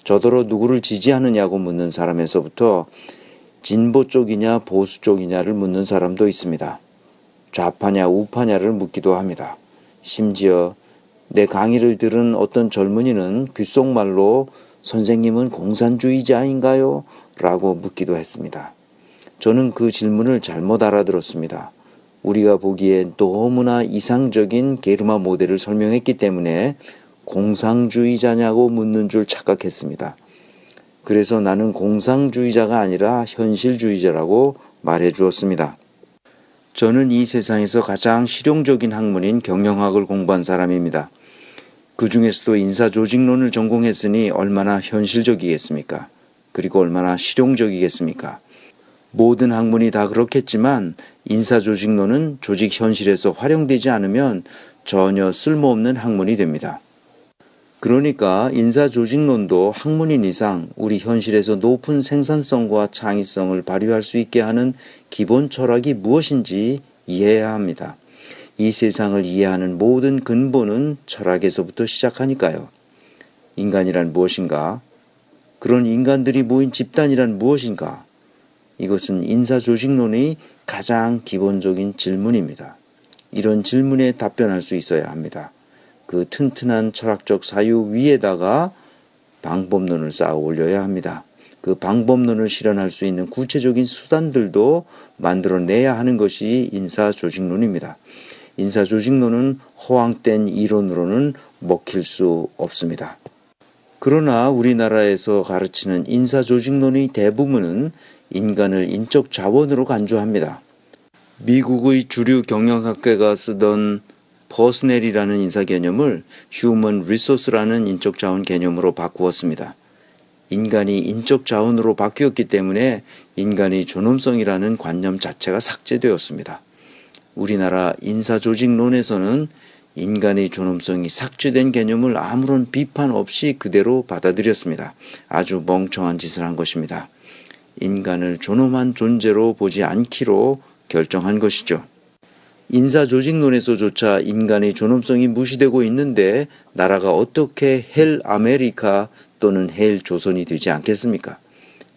[SPEAKER 27] 저더러 누구를 지지하느냐고 묻는 사람에서부터 진보 쪽이냐 보수 쪽이냐를 묻는 사람도 있습니다. 좌파냐 우파냐를 묻기도 합니다. 심지어 내 강의를 들은 어떤 젊은이는 귓속말로 선생님은 공산주의자인가요? 라고 묻기도 했습니다. 저는 그 질문을 잘못 알아들었습니다. 우리가 보기에 너무나 이상적인 게르마 모델을 설명했기 때문에 공상주의자냐고 묻는 줄 착각했습니다. 그래서 나는 공상주의자가 아니라 현실주의자라고 말해 주었습니다. 저는 이 세상에서 가장 실용적인 학문인 경영학을 공부한 사람입니다. 그 중에서도 인사조직론을 전공했으니 얼마나 현실적이겠습니까? 그리고 얼마나 실용적이겠습니까? 모든 학문이 다 그렇겠지만 인사조직론은 조직 현실에서 활용되지 않으면 전혀 쓸모없는 학문이 됩니다. 그러니까 인사조직론도 학문인 이상 우리 현실에서 높은 생산성과 창의성을 발휘할 수 있게 하는 기본 철학이 무엇인지 이해해야 합니다. 이 세상을 이해하는 모든 근본은 철학에서부터 시작하니까요. 인간이란 무엇인가? 그런 인간들이 모인 집단이란 무엇인가? 이것은 인사조직론의 가장 기본적인 질문입니다. 이런 질문에 답변할 수 있어야 합니다. 그 튼튼한 철학적 사유 위에다가 방법론을 쌓아 올려야 합니다. 그 방법론을 실현할 수 있는 구체적인 수단들도 만들어내야 하는 것이 인사조직론입니다. 인사조직론은 허황된 이론으로는 먹힐 수 없습니다. 그러나 우리나라에서 가르치는 인사조직론의 대부분은 인간을 인적 자원으로 간주합니다. 미국의 주류 경영학회가 쓰던 퍼스넬이라는 인사 개념을 휴먼 리소스라는 인적 자원 개념으로 바꾸었습니다. 인간이 인적 자원으로 바뀌었기 때문에 인간의 존엄성이라는 관념 자체가 삭제되었습니다. 우리나라 인사조직론에서는 인간의 존엄성이 삭제된 개념을 아무런 비판 없이 그대로 받아들였습니다. 아주 멍청한 짓을 한 것입니다. 인간을 존엄한 존재로 보지 않기로 결정한 것이죠. 인사조직론에서조차 인간의 존엄성이 무시되고 있는데 나라가 어떻게 헬 아메리카 또는 헬 조선이 되지 않겠습니까?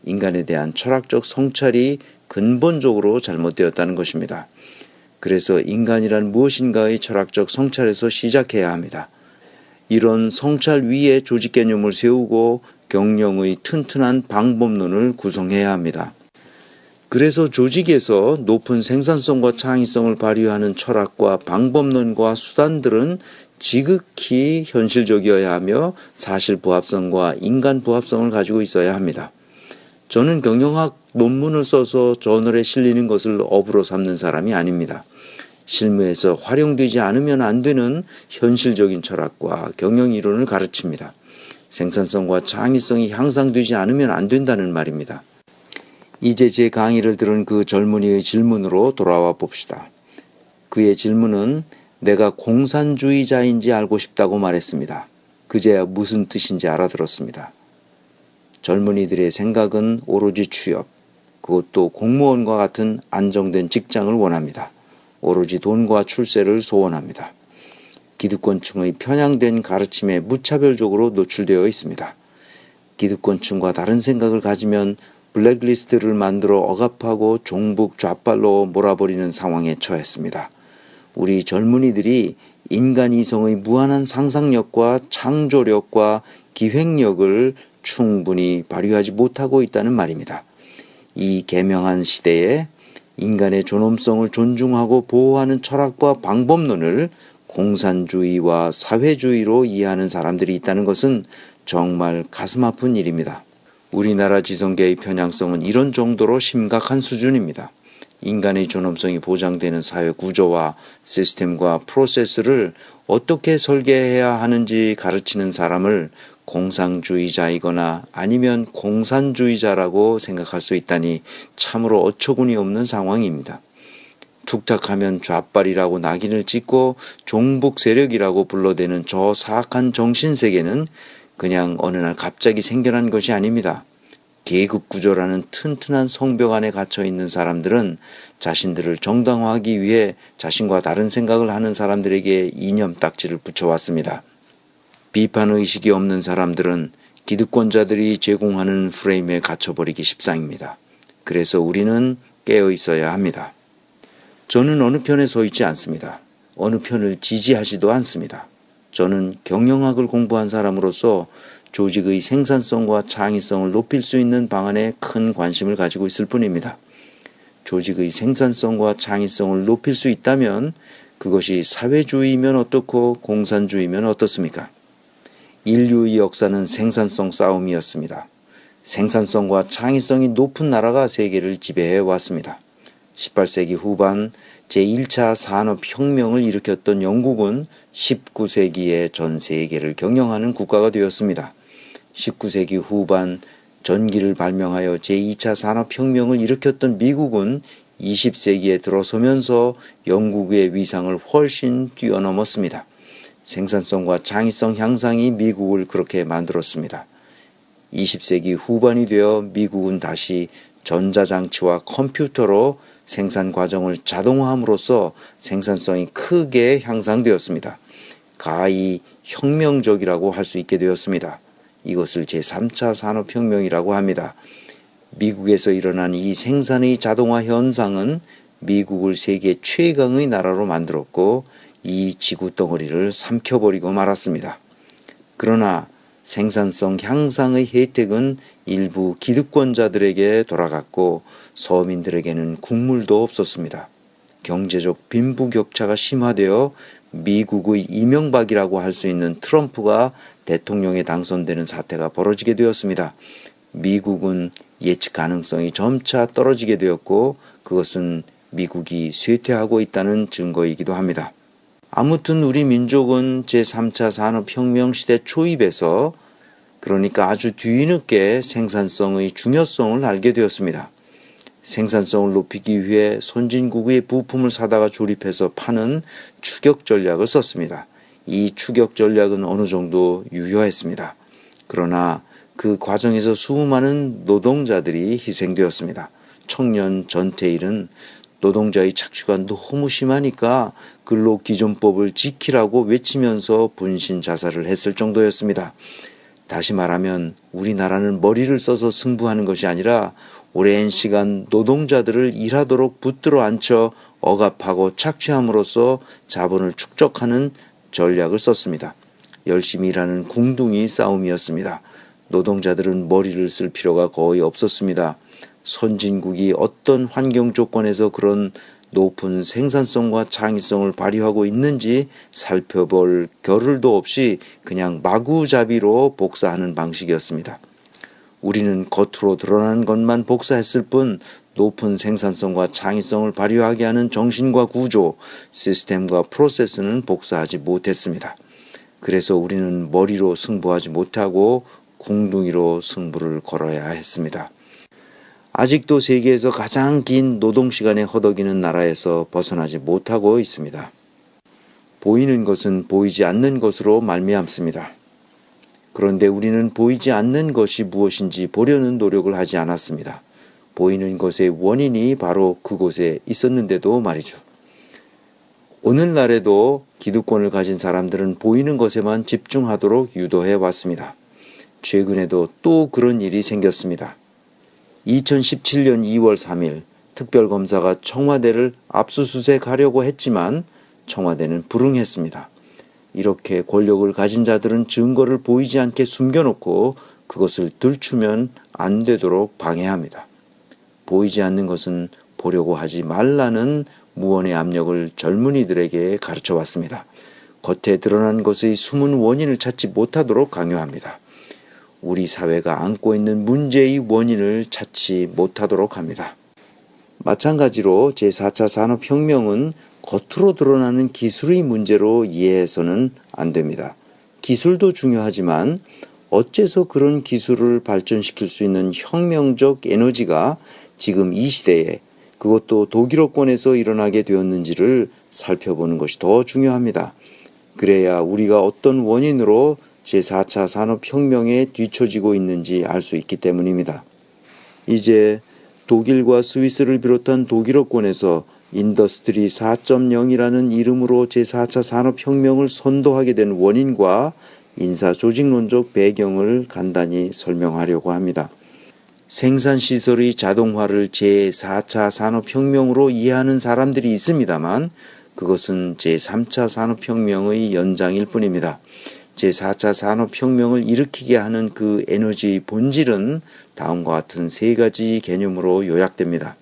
[SPEAKER 27] 인간에 대한 철학적 성찰이 근본적으로 잘못되었다는 것입니다. 그래서 인간이란 무엇인가의 철학적 성찰에서 시작해야 합니다. 이런 성찰 위에 조직 개념을 세우고 경영의 튼튼한 방법론을 구성해야 합니다. 그래서 조직에서 높은 생산성과 창의성을 발휘하는 철학과 방법론과 수단들은 지극히 현실적이어야 하며 사실 부합성과 인간 부합성을 가지고 있어야 합니다. 저는 경영학 논문을 써서 저널에 실리는 것을 업으로 삼는 사람이 아닙니다. 실무에서 활용되지 않으면 안 되는 현실적인 철학과 경영 이론을 가르칩니다. 생산성과 창의성이 향상되지 않으면 안 된다는 말입니다. 이제 제 강의를 들은 그 젊은이의 질문으로 돌아와 봅시다. 그의 질문은 내가 공산주의자인지 알고 싶다고 말했습니다. 그제야 무슨 뜻인지 알아들었습니다. 젊은이들의 생각은 오로지 취업, 그것도 공무원과 같은 안정된 직장을 원합니다. 오로지 돈과 출세를 소원합니다. 기득권층의 편향된 가르침에 무차별적으로 노출되어 있습니다. 기득권층과 다른 생각을 가지면 블랙리스트를 만들어 억압하고 종북 좌빨로 몰아버리는 상황에 처했습니다. 우리 젊은이들이 인간 이성의 무한한 상상력과 창조력과 기획력을 충분히 발휘하지 못하고 있다는 말입니다. 이 개명한 시대에 인간의 존엄성을 존중하고 보호하는 철학과 방법론을 공산주의와 사회주의로 이해하는 사람들이 있다는 것은 정말 가슴 아픈 일입니다. 우리나라 지성계의 편향성은 이런 정도로 심각한 수준입니다. 인간의 존엄성이 보장되는 사회 구조와 시스템과 프로세스를 어떻게 설계해야 하는지 가르치는 사람을 공산주의자이거나 아니면 공산주의자라고 생각할 수 있다니 참으로 어처구니 없는 상황입니다. 툭탁하면 좌빨이라고 낙인을 찍고 종북 세력이라고 불러대는 저 사악한 정신세계는 그냥 어느 날 갑자기 생겨난 것이 아닙니다. 계급구조라는 튼튼한 성벽 안에 갇혀있는 사람들은 자신들을 정당화하기 위해 자신과 다른 생각을 하는 사람들에게 이념딱지를 붙여왔습니다. 비판의식이 없는 사람들은 기득권자들이 제공하는 프레임에 갇혀버리기 십상입니다. 그래서 우리는 깨어 있어야 합니다. 저는 어느 편에 서 있지 않습니다. 어느 편을 지지하지도 않습니다. 저는 경영학을 공부한 사람으로서 조직의 생산성과 창의성을 높일 수 있는 방안에 큰 관심을 가지고 있을 뿐입니다. 조직의 생산성과 창의성을 높일 수 있다면 그것이 사회주의면 어떻고 공산주의면 어떻습니까? 인류의 역사는 생산성 싸움이었습니다. 생산성과 창의성이 높은 나라가 세계를 지배해 왔습니다. 18세기 후반 제1차 산업혁명을 일으켰던 영국은 19세기에 전 세계를 경영하는 국가가 되었습니다. 19세기 후반 전기를 발명하여 제2차 산업혁명을 일으켰던 미국은 20세기에 들어서면서 영국의 위상을 훨씬 뛰어넘었습니다. 생산성과 창의성 향상이 미국을 그렇게 만들었습니다. 20세기 후반이 되어 미국은 다시 전자장치와 컴퓨터로 생산 과정을 자동화함으로써 생산성이 크게 향상되었습니다. 가히 혁명적이라고 할 수 있게 되었습니다. 이것을 제3차 산업혁명이라고 합니다. 미국에서 일어난 이 생산의 자동화 현상은 미국을 세계 최강의 나라로 만들었고 이 지구 덩어리를 삼켜버리고 말았습니다. 그러나 생산성 향상의 혜택은 일부 기득권자들에게 돌아갔고 서민들에게는 국물도 없었습니다. 경제적 빈부격차가 심화되어 미국의 이명박이라고 할 수 있는 트럼프가 대통령에 당선되는 사태가 벌어지게 되었습니다. 미국은 예측 가능성이 점차 떨어지게 되었고 그것은 미국이 쇠퇴하고 있다는 증거이기도 합니다. 아무튼 우리 민족은 제3차 산업혁명 시대 초입에서 그러니까 아주 뒤늦게 생산성의 중요성을 알게 되었습니다. 생산성을 높이기 위해 선진국의 부품을 사다가 조립해서 파는 추격 전략을 썼습니다. 이 추격 전략은 어느 정도 유효했습니다. 그러나 그 과정에서 수많은 노동자들이 희생되었습니다. 청년 전태일은 노동자의 착취가 너무 심하니까 근로기준법을 지키라고 외치면서 분신 자살을 했을 정도였습니다. 다시 말하면 우리나라는 머리를 써서 승부하는 것이 아니라 오랜 시간 노동자들을 일하도록 붙들어 앉혀 억압하고 착취함으로써 자본을 축적하는 전략을 썼습니다. 열심히 일하는 궁둥이 싸움이었습니다. 노동자들은 머리를 쓸 필요가 거의 없었습니다. 선진국이 어떤 환경 조건에서 그런 높은 생산성과 창의성을 발휘하고 있는지 살펴볼 겨를도 없이 그냥 마구잡이로 복사하는 방식이었습니다. 우리는 겉으로 드러난 것만 복사했을 뿐 높은 생산성과 창의성을 발휘하게 하는 정신과 구조, 시스템과 프로세스는 복사하지 못했습니다. 그래서 우리는 머리로 승부하지 못하고 궁둥이로 승부를 걸어야 했습니다. 아직도 세계에서 가장 긴 노동시간에 허덕이는 나라에서 벗어나지 못하고 있습니다. 보이는 것은 보이지 않는 것으로 말미암습니다. 그런데 우리는 보이지 않는 것이 무엇인지 보려는 노력을 하지 않았습니다. 보이는 것의 원인이 바로 그곳에 있었는데도 말이죠. 오늘날에도 기득권을 가진 사람들은 보이는 것에만 집중하도록 유도해 왔습니다. 최근에도 또 그런 일이 생겼습니다. 2017년 2월 3일 특별검사가 청와대를 압수수색하려고 했지만 청와대는 불응했습니다. 이렇게 권력을 가진 자들은 증거를 보이지 않게 숨겨놓고 그것을 들추면 안 되도록 방해합니다. 보이지 않는 것은 보려고 하지 말라는 무언의 압력을 젊은이들에게 가르쳐 왔습니다. 겉에 드러난 것의 숨은 원인을 찾지 못하도록 강요합니다. 우리 사회가 안고 있는 문제의 원인을 찾지 못하도록 합니다. 마찬가지로 제4차 산업혁명은 겉으로 드러나는 기술의 문제로 이해해서는 안 됩니다. 기술도 중요하지만 어째서 그런 기술을 발전시킬 수 있는 혁명적 에너지가 지금 이 시대에 그것도 독일어권에서 일어나게 되었는지를 살펴보는 것이 더 중요합니다. 그래야 우리가 어떤 원인으로 제4차 산업혁명에 뒤처지고 있는지 알 수 있기 때문입니다. 이제 독일과 스위스를 비롯한 독일어권에서 인더스트리 4.0이라는 이름으로 제4차 산업혁명을 선도하게 된 원인과 인사조직론적 배경을 간단히 설명하려고 합니다. 생산시설의 자동화를 제4차 산업혁명으로 이해하는 사람들이 있습니다만 그것은 제3차 산업혁명의 연장일 뿐입니다. 제4차 산업혁명을 일으키게 하는 그 에너지의 본질은 다음과 같은 세 가지 개념으로 요약됩니다.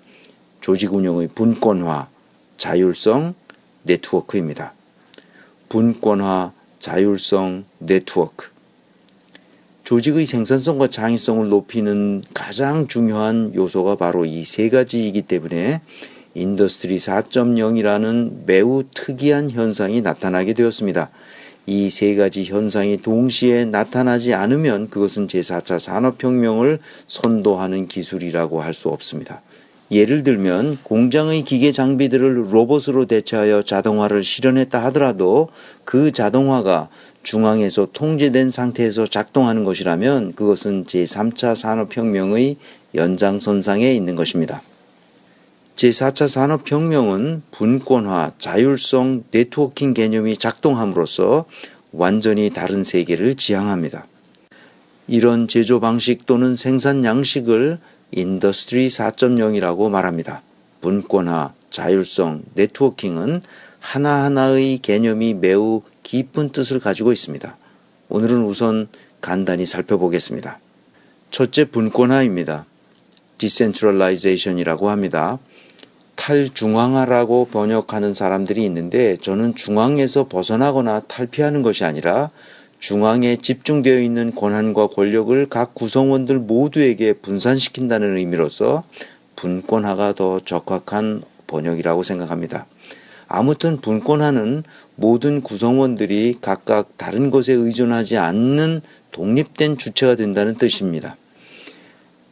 [SPEAKER 27] 조직운영의 분권화, 자율성, 네트워크입니다. 분권화, 자율성, 네트워크. 조직의 생산성과 창의성을 높이는 가장 중요한 요소가 바로 이 세 가지이기 때문에 인더스트리 4.0이라는 매우 특이한 현상이 나타나게 되었습니다. 이 세 가지 현상이 동시에 나타나지 않으면 그것은 제4차 산업혁명을 선도하는 기술이라고 할 수 없습니다. 예를 들면 공장의 기계 장비들을 로봇으로 대체하여 자동화를 실현했다 하더라도 그 자동화가 중앙에서 통제된 상태에서 작동하는 것이라면 그것은 제3차 산업혁명의 연장선상에 있는 것입니다. 제4차 산업혁명은 분권화, 자율성, 네트워킹 개념이 작동함으로써 완전히 다른 세계를 지향합니다. 이런 제조 방식 또는 생산 양식을 인더스트리 4.0이라고 말합니다. 분권화, 자율성, 네트워킹은 하나하나의 개념이 매우 깊은 뜻을 가지고 있습니다. 오늘은 우선 간단히 살펴보겠습니다. 첫째, 분권화입니다. 디센트럴라이제이션이라고 합니다. 탈중앙화라고 번역하는 사람들이 있는데 저는 중앙에서 벗어나거나 탈피하는 것이 아니라 중앙에 집중되어 있는 권한과 권력을 각 구성원들 모두에게 분산시킨다는 의미로서 분권화가 더 적합한 번역이라고 생각합니다. 아무튼 분권화는 모든 구성원들이 각각 다른 것에 의존하지 않는 독립된 주체가 된다는 뜻입니다.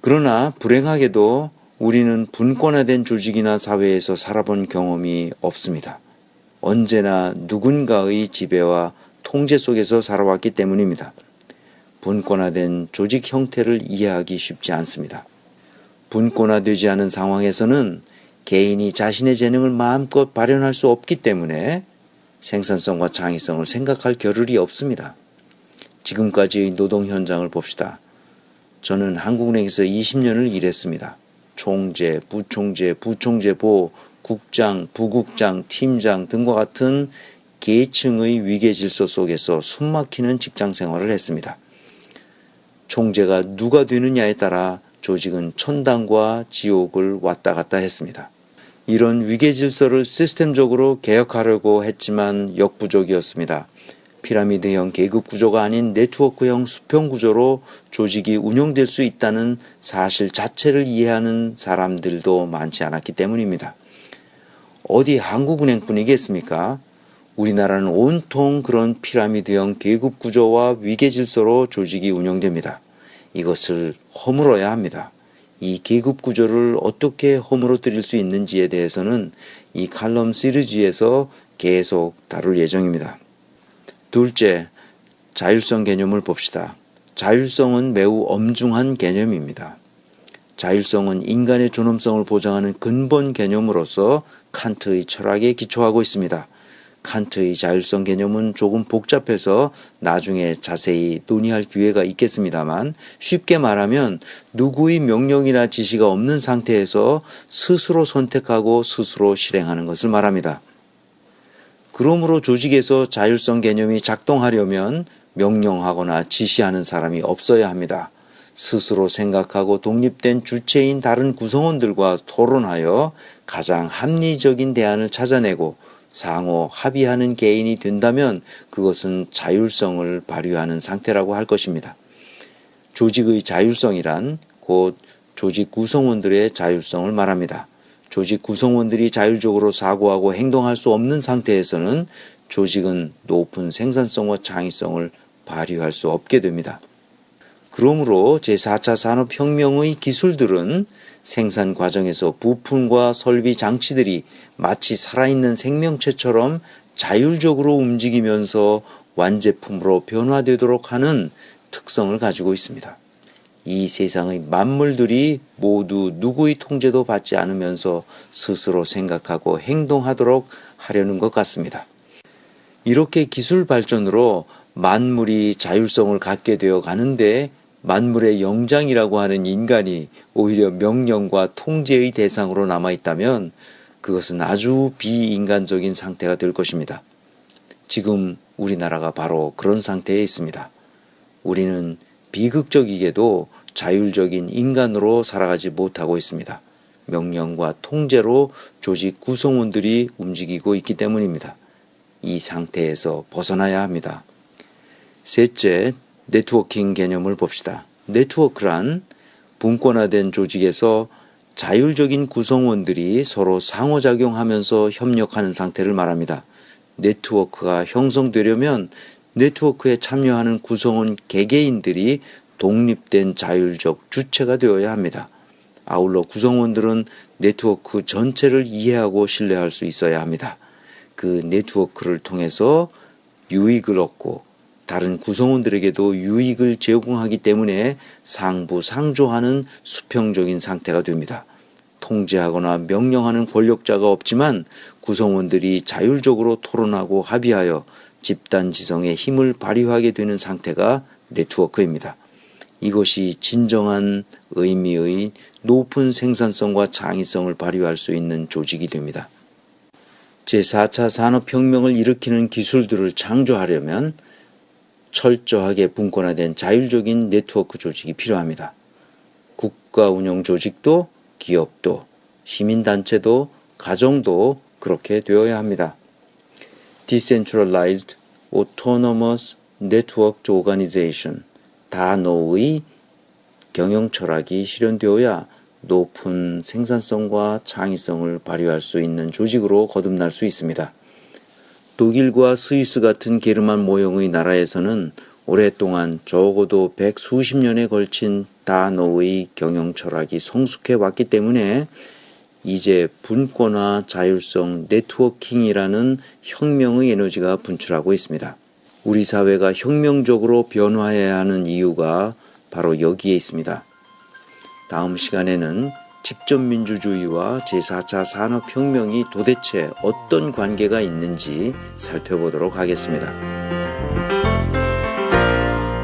[SPEAKER 27] 그러나 불행하게도 우리는 분권화된 조직이나 사회에서 살아본 경험이 없습니다. 언제나 누군가의 지배와 통제 속에서 살아왔기 때문입니다. 분권화된 조직 형태를 이해하기 쉽지 않습니다. 분권화되지 않은 상황에서는 개인이 자신의 재능을 마음껏 발현할 수 없기 때문에 생산성과 창의성을 생각할 겨를이 없습니다. 지금까지의 노동 현장을 봅시다. 저는 한국은행에서 20년을 일했습니다. 총재, 부총재, 부총재보, 국장, 부국장, 팀장 등과 같은 계층의 위계 질서 속에서 숨막히는 직장 생활을 했습니다. 총재가 누가 되느냐에 따라 조직은 천당과 지옥을 왔다 갔다 했습니다. 이런 위계 질서를 시스템적으로 개혁하려고 했지만 역부족이었습니다. 피라미드형 계급 구조가 아닌 네트워크형 수평 구조로 조직이 운영될 수 있다는 사실 자체를 이해하는 사람들도 많지 않았기 때문입니다. 어디 한국은행뿐이겠습니까? 우리나라는 온통 그런 피라미드형 계급 구조와 위계 질서로 조직이 운영됩니다. 이것을 허물어야 합니다. 이 계급 구조를 어떻게 허물어뜨릴 수 있는지에 대해서는 이 칼럼 시리즈에서 계속 다룰 예정입니다. 둘째, 자율성 개념을 봅시다. 자율성은 매우 엄중한 개념입니다. 자율성은 인간의 존엄성을 보장하는 근본 개념으로서 칸트의 철학에 기초하고 있습니다. 칸트의 자율성 개념은 조금 복잡해서 나중에 자세히 논의할 기회가 있겠습니다만 쉽게 말하면 누구의 명령이나 지시가 없는 상태에서 스스로 선택하고 스스로 실행하는 것을 말합니다. 그러므로 조직에서 자율성 개념이 작동하려면 명령하거나 지시하는 사람이 없어야 합니다. 스스로 생각하고 독립된 주체인 다른 구성원들과 토론하여 가장 합리적인 대안을 찾아내고 상호 합의하는 개인이 된다면 그것은 자율성을 발휘하는 상태라고 할 것입니다. 조직의 자율성이란 곧 조직 구성원들의 자율성을 말합니다. 조직 구성원들이 자율적으로 사고하고 행동할 수 없는 상태에서는 조직은 높은 생산성과 창의성을 발휘할 수 없게 됩니다. 그러므로 제4차 산업혁명의 기술들은 생산 과정에서 부품과 설비 장치들이 마치 살아있는 생명체처럼 자율적으로 움직이면서 완제품으로 변화되도록 하는 특성을 가지고 있습니다. 이 세상의 만물들이 모두 누구의 통제도 받지 않으면서 스스로 생각하고 행동하도록 하려는 것 같습니다. 이렇게 기술 발전으로 만물이 자율성을 갖게 되어 가는데 만물의 영장이라고 하는 인간이 오히려 명령과 통제의 대상으로 남아있다면 그것은 아주 비인간적인 상태가 될 것입니다. 지금 우리나라가 바로 그런 상태에 있습니다. 우리는 비극적이게도 자율적인 인간으로 살아가지 못하고 있습니다. 명령과 통제로 조직 구성원들이 움직이고 있기 때문입니다. 이 상태에서 벗어나야 합니다. 셋째, 네트워킹 개념을 봅시다. 네트워크란 분권화된 조직에서 자율적인 구성원들이 서로 상호작용하면서 협력하는 상태를 말합니다. 네트워크가 형성되려면 네트워크에 참여하는 구성원 개개인들이 독립된 자율적 주체가 되어야 합니다. 아울러 구성원들은 네트워크 전체를 이해하고 신뢰할 수 있어야 합니다. 그 네트워크를 통해서 유익을 얻고 다른 구성원들에게도 유익을 제공하기 때문에 상부상조하는 수평적인 상태가 됩니다. 통제하거나 명령하는 권력자가 없지만 구성원들이 자율적으로 토론하고 합의하여 집단 지성의 힘을 발휘하게 되는 상태가 네트워크입니다. 이것이 진정한 의미의 높은 생산성과 창의성을 발휘할 수 있는 조직이 됩니다. 제4차 산업혁명을 일으키는 기술들을 창조하려면 철저하게 분권화된 자율적인 네트워크 조직이 필요합니다. 국가 운영 조직도 기업도 시민단체도 가정도 그렇게 되어야 합니다. Decentralized Autonomous Networked Organization 다노의 경영 철학이 실현되어야 높은 생산성과 창의성을 발휘할 수 있는 조직으로 거듭날 수 있습니다. 독일과 스위스 같은 게르만 모형의 나라에서는 오랫동안 적어도 100수십 년에 걸친 다노의 경영 철학이 성숙해 왔기 때문에 이제 분권화 자율성 네트워킹이라는 혁명의 에너지가 분출하고 있습니다. 우리 사회가 혁명적으로 변화해야 하는 이유가 바로 여기에 있습니다. 다음 시간에는 직접민주주의와 제4차 산업혁명이 도대체 어떤 관계가 있는지 살펴보도록 하겠습니다.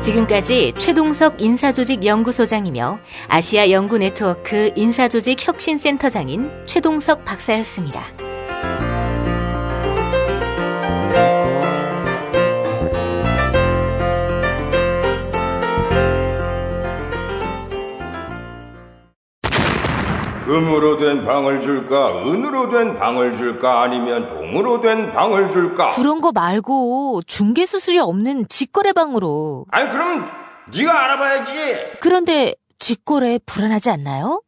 [SPEAKER 8] 지금까지 최동석 인사조직연구소장이며 아시아 연구네트워크 인사조직혁신센터장인 최동석 박사였습니다.
[SPEAKER 4] 금으로 된 방을 줄까? 은으로 된 방을 줄까? 아니면 동으로 된 방을 줄까?
[SPEAKER 8] 그런 거 말고 중개 수수료 없는 직거래방으로.
[SPEAKER 4] 아니 그럼 네가 알아봐야지.
[SPEAKER 8] 그런데 직거래 불안하지 않나요?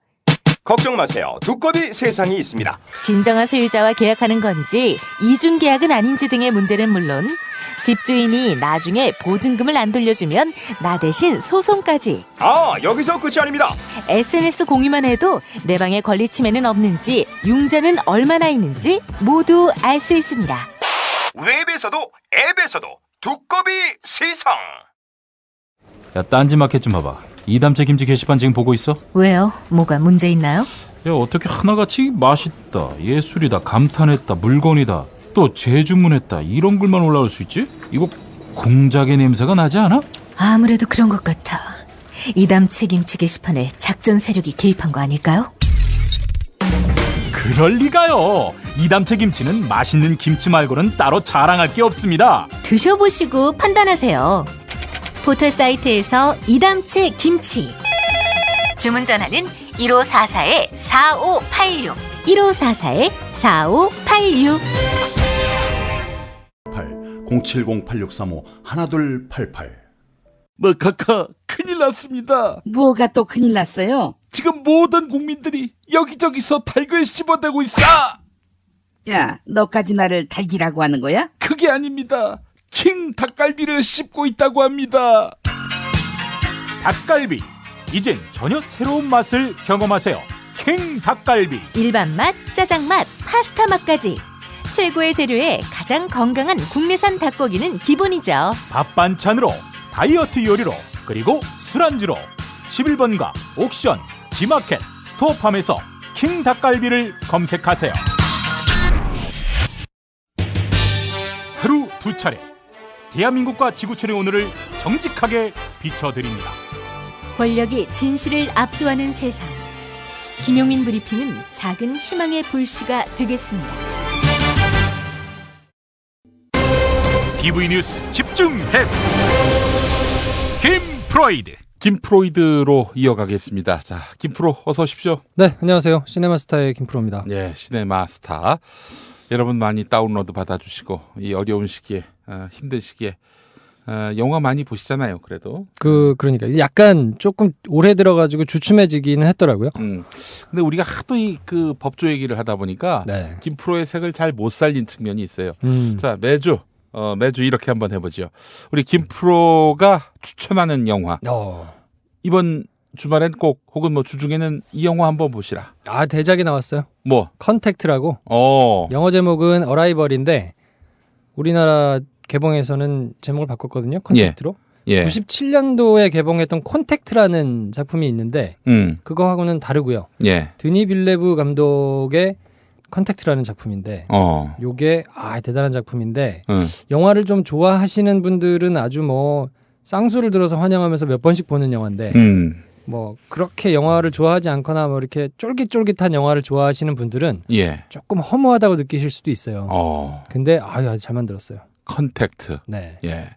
[SPEAKER 4] 걱정 마세요. 두꺼비 세상이 있습니다.
[SPEAKER 8] 진정한 소유자와 계약하는 건지 이중계약은 아닌지 등의 문제는 물론 집주인이 나중에 보증금을 안 돌려주면 나 대신 소송까지.
[SPEAKER 4] 여기서 끝이 아닙니다.
[SPEAKER 8] SNS 공유만 해도 내 방에 권리 침해는 없는지 융자는 얼마나 있는지 모두 알 수 있습니다.
[SPEAKER 4] 웹에서도 앱에서도 두꺼비 세상.
[SPEAKER 5] 야, 딴지마켓 좀 봐봐. 이담채 김치 게시판 지금 보고 있어?
[SPEAKER 8] 왜요? 뭐가 문제 있나요?
[SPEAKER 5] 야, 어떻게 하나같이 맛있다, 예술이다, 감탄했다, 물건이다, 또 재주문했다 이런 글만 올라올 수 있지? 이거 공작의 냄새가 나지 않아?
[SPEAKER 8] 아무래도 그런 것 같아. 이담채 김치 게시판에 작전 세력이 개입한 거 아닐까요?
[SPEAKER 5] 그럴 리가요. 이담채 김치는 맛있는 김치 말고는 따로 자랑할 게 없습니다.
[SPEAKER 8] 드셔보시고 판단하세요. 포털 사이트에서 이담채 김치. 주문 전화는 1544-4586 1544-4586
[SPEAKER 6] 070-8635-1288.
[SPEAKER 1] 카카 큰일 났습니다.
[SPEAKER 7] 뭐가 또 큰일 났어요?
[SPEAKER 1] 지금 모든 국민들이 여기저기서 닭을 씹어대고 있어.
[SPEAKER 7] 야, 너까지 나를 닭이라고 하는 거야?
[SPEAKER 1] 그게 아닙니다. 킹 닭갈비를 씹고 있다고 합니다.
[SPEAKER 5] 닭갈비, 이젠 전혀 새로운 맛을 경험하세요. 킹 닭갈비.
[SPEAKER 8] 일반 맛, 짜장 맛, 파스타 맛까지 최고의 재료에 가장 건강한 국내산 닭고기는 기본이죠.
[SPEAKER 5] 밥 반찬으로, 다이어트 요리로, 그리고 술안주로 11번가 옥션, 지마켓, 스토어팜에서 킹 닭갈비를 검색하세요. 하루 두 차례 대한민국과 지구촌의 오늘을 정직하게 비춰드립니다.
[SPEAKER 8] 권력이 진실을 압도하는 세상. 김용민 브리핑은 작은 희망의 불씨가 되겠습니다.
[SPEAKER 5] TV 뉴스 집중해. 김프로이드.
[SPEAKER 1] 김프로이드로 이어가겠습니다. 자, 김프로 어서 오십시오.
[SPEAKER 9] 네, 안녕하세요. 시네마스타의 김프로입니다.
[SPEAKER 1] 네, 시네마스타. 여러분 많이 다운로드 받아주시고 이 어려운 시기에 힘든 시기에 영화 많이 보시잖아요. 그래도
[SPEAKER 9] 그러니까 약간 조금 오래 들어가지고 주춤해지기는 했더라고요.
[SPEAKER 1] 근데 우리가 하도 그 법조 얘기를 하다 보니까
[SPEAKER 9] 네.
[SPEAKER 1] 김프로의 색을 잘 못 살린 측면이 있어요. 자, 매주 이렇게 한번 해보죠. 우리 김프로가 추천하는 영화. 이번 주말엔 꼭 혹은 뭐 주중에는 이 영화 한번 보시라.
[SPEAKER 9] 아, 대작이 나왔어요.
[SPEAKER 1] 뭐?
[SPEAKER 9] 컨택트라고. 영어 제목은 어라이벌인데 우리나라 개봉에서는 제목을 바꿨거든요. 컨택트로.
[SPEAKER 1] 예.
[SPEAKER 9] 97년도에 개봉했던 콘택트라는 작품이 있는데 그거하고는 다르고요.
[SPEAKER 1] 예.
[SPEAKER 9] 드니 빌레브 감독의 컨택트라는 작품인데 요게 대단한 작품인데 영화를 좀 좋아하시는 분들은 아주 뭐 쌍수를 들어서 환영하면서 몇 번씩 보는 영화인데 뭐 그렇게 영화를 좋아하지 않거나 뭐 이렇게 쫄깃쫄깃한 영화를 좋아하시는 분들은 조금 허무하다고 느끼실 수도 있어요. 근데 아주 잘 만들었어요.
[SPEAKER 1] 컨택트.
[SPEAKER 9] 네.
[SPEAKER 1] 예.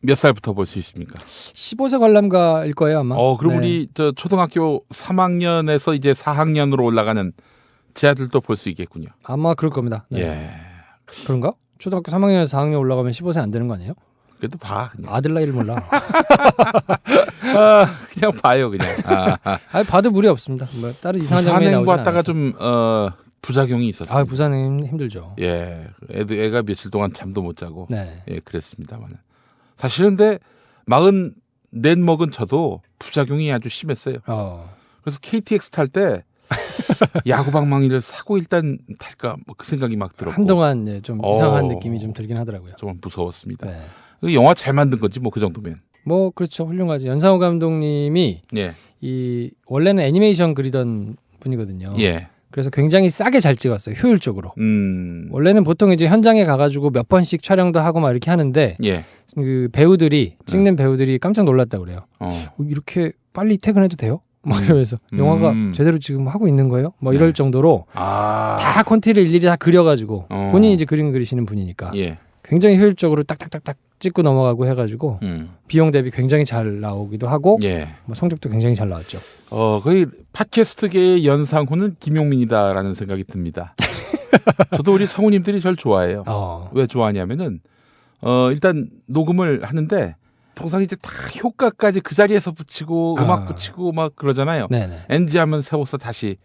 [SPEAKER 1] 몇 살부터 볼 수 있습니까?
[SPEAKER 9] 15세 관람가일 거예요, 아마.
[SPEAKER 1] 그럼
[SPEAKER 9] 네.
[SPEAKER 1] 우리 저 초등학교 3학년에서 이제 4학년으로 올라가는 제 아들도 볼 수 있겠군요.
[SPEAKER 9] 아마 그럴 겁니다. 네.
[SPEAKER 1] 예.
[SPEAKER 9] 그런가? 초등학교 3학년에서 4학년 올라가면 15세 안 되는 거 아니에요?
[SPEAKER 1] 그래도 봐. 그냥.
[SPEAKER 9] 아들 나이를 몰라.
[SPEAKER 1] 그냥 봐요, 그냥.
[SPEAKER 9] 봐도 무리 없습니다. 뭐 다른 이상한 장면이
[SPEAKER 1] 부산행
[SPEAKER 9] 나오지
[SPEAKER 1] 봤다가
[SPEAKER 9] 않아서.
[SPEAKER 1] 좀 부작용이 있었어요.
[SPEAKER 9] 부산행 힘들죠.
[SPEAKER 1] 예, 애가 며칠 동안 잠도 못 자고,
[SPEAKER 9] 네.
[SPEAKER 1] 예, 그랬습니다만. 사실은 근데 44 먹은 저도 부작용이 아주 심했어요. 그래서 KTX 탈 때 야구방망이를 사고 일단 탈까 뭐 그 생각이 막 들었고
[SPEAKER 9] 한동안 좀 이상한 느낌이 좀 들긴 하더라고요.
[SPEAKER 1] 좀 무서웠습니다.
[SPEAKER 9] 네.
[SPEAKER 1] 영화 잘 만든 거지 뭐 그 정도면.
[SPEAKER 9] 뭐 그렇죠, 훌륭하죠. 연상호 감독님이 이 원래는 애니메이션 그리던 분이거든요.
[SPEAKER 1] 예.
[SPEAKER 9] 그래서 굉장히 싸게 잘 찍었어요. 효율적으로. 원래는 보통 이제 현장에 가가지고 몇 번씩 촬영도 하고 막 이렇게 하는데 그 배우들이 찍는 배우들이 깜짝 놀랐다고 그래요. 이렇게 빨리 퇴근해도 돼요? 막 이러면서 영화가 제대로 지금 하고 있는 거예요? 뭐 이럴 정도로 다 콘티를 일일이 다 그려가지고 본인이 이제 그림 그리시는 분이니까 굉장히 효율적으로 딱딱딱딱 찍고 넘어가고 해가지고 비용 대비 굉장히 잘 나오기도 하고 뭐 성적도 굉장히 잘 나왔죠.
[SPEAKER 1] 거의 팟캐스트계의 연상호는 김용민이다라는 생각이 듭니다. 저도 우리 성우님들이 절 좋아해요. 왜 좋아하냐면은 일단 녹음을 하는데 통상 이제 다 효과까지 그 자리에서 붙이고 음악 붙이고 막 그러잖아요. NG 하면 세워서 다시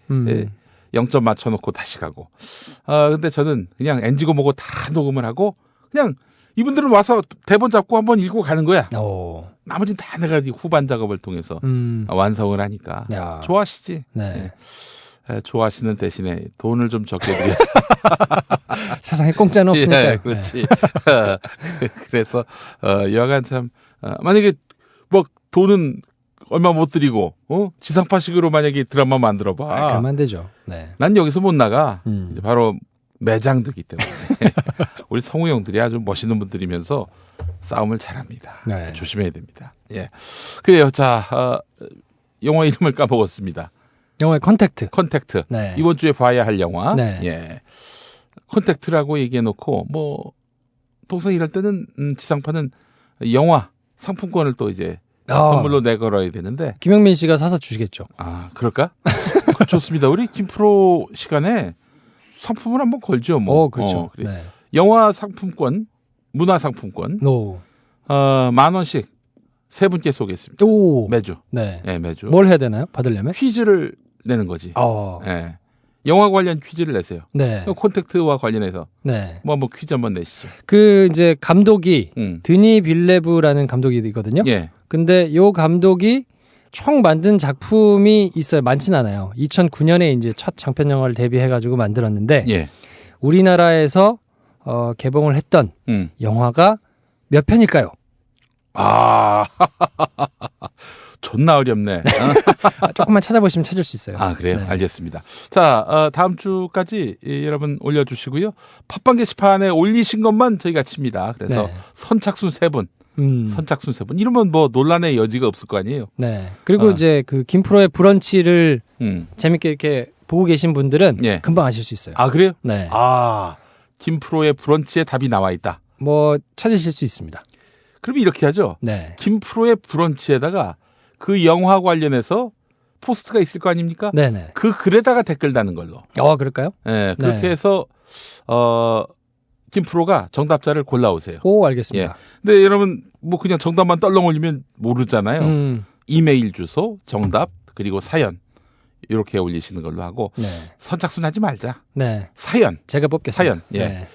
[SPEAKER 1] 0점 맞춰놓고 다시 가고. 근데 저는 그냥 NG고 뭐고 다 녹음을 하고 그냥 이분들은 와서 대본 잡고 한번 읽고 가는 거야. 나머지는 다 내가 후반 작업을 통해서 완성을 하니까 좋아하시지.
[SPEAKER 9] 네.
[SPEAKER 1] 좋아하시는 대신에 돈을 좀 적게 드려서
[SPEAKER 9] 세상에 공짜는 없으니까요.
[SPEAKER 1] 예, 그렇지. 그래서 여하간 참 만약에 뭐 돈은 얼마 못 드리고 지상파식으로 만약에 드라마 만들어봐.
[SPEAKER 9] 그러면 안 되죠. 네.
[SPEAKER 1] 난 여기서 못 나가. 이제 바로 매장되기 때문에 우리 성우 형들이 아주 멋있는 분들이면서 싸움을 잘합니다.
[SPEAKER 9] 네.
[SPEAKER 1] 조심해야 됩니다. 예, 그래요. 자, 영화 이름을 까먹었습니다.
[SPEAKER 9] 영화의 컨택트.
[SPEAKER 1] 네. 이번 주에 봐야 할 영화.
[SPEAKER 9] 네.
[SPEAKER 1] 예. 컨택트라고 얘기해놓고 뭐 통상 이럴 때는 지상파는 영화 상품권을 또 이제 선물로 내걸어야 되는데
[SPEAKER 9] 김영민 씨가 사서 주시겠죠.
[SPEAKER 1] 그럴까? 좋습니다. 우리 김프로 시간에 상품을 한번 걸죠. 뭐.
[SPEAKER 9] 그렇죠.
[SPEAKER 1] 그래.
[SPEAKER 9] 네.
[SPEAKER 1] 영화 상품권, 문화 상품권, 10,000원씩 세 분께 쏘겠습니다. 매주.
[SPEAKER 9] 네.
[SPEAKER 1] 네, 매주.
[SPEAKER 9] 뭘 해야 되나요? 받으려면?
[SPEAKER 1] 퀴즈를 내는 거지. 네. 영화 관련 퀴즈를 내세요.
[SPEAKER 9] 네.
[SPEAKER 1] 콘택트와 관련해서.
[SPEAKER 9] 네.
[SPEAKER 1] 뭐 한번 퀴즈 한번 내시죠.
[SPEAKER 9] 그 이제 감독이 드니 빌레브라는 감독이거든요.
[SPEAKER 1] 예.
[SPEAKER 9] 근데 요 감독이 총 만든 작품이 있어요. 많진 않아요. 2009년에 이제 첫 장편 영화를 데뷔해가지고 만들었는데 우리나라에서 개봉을 했던 영화가 몇 편일까요?
[SPEAKER 1] 존나 어렵네.
[SPEAKER 9] 조금만 찾아보시면 찾을 수 있어요.
[SPEAKER 1] 그래요?
[SPEAKER 9] 네.
[SPEAKER 1] 알겠습니다. 자, 다음 주까지 여러분 올려주시고요. 팟빵 게시판에 올리신 것만 저희가 칩니다. 그래서 선착순 3분. 선착순 3분. 이러면 뭐 논란의 여지가 없을 거 아니에요?
[SPEAKER 9] 네. 그리고 이제 그 김프로의 브런치를 재밌게 이렇게 보고 계신 분들은 금방 아실 수 있어요.
[SPEAKER 1] 그래요?
[SPEAKER 9] 네.
[SPEAKER 1] 김프로의 브런치에 답이 나와 있다.
[SPEAKER 9] 뭐 찾으실 수 있습니다.
[SPEAKER 1] 그럼 이렇게 하죠.
[SPEAKER 9] 네.
[SPEAKER 1] 김프로의 브런치에다가 그 영화 관련해서 포스트가 있을 거 아닙니까?
[SPEAKER 9] 네네.
[SPEAKER 1] 그 글에다가 댓글 다는 걸로.
[SPEAKER 9] 그럴까요?
[SPEAKER 1] 네. 그렇게 해서 김프로가 정답자를 골라오세요.
[SPEAKER 9] 알겠습니다.
[SPEAKER 1] 근데 여러분 뭐 그냥 정답만 떨렁 올리면 모르잖아요. 이메일 주소, 정답, 그리고 사연 이렇게 올리시는 걸로 하고 선착순 하지 말자.
[SPEAKER 9] 네.
[SPEAKER 1] 사연.
[SPEAKER 9] 제가 뽑겠습니다.
[SPEAKER 1] 사연. 예.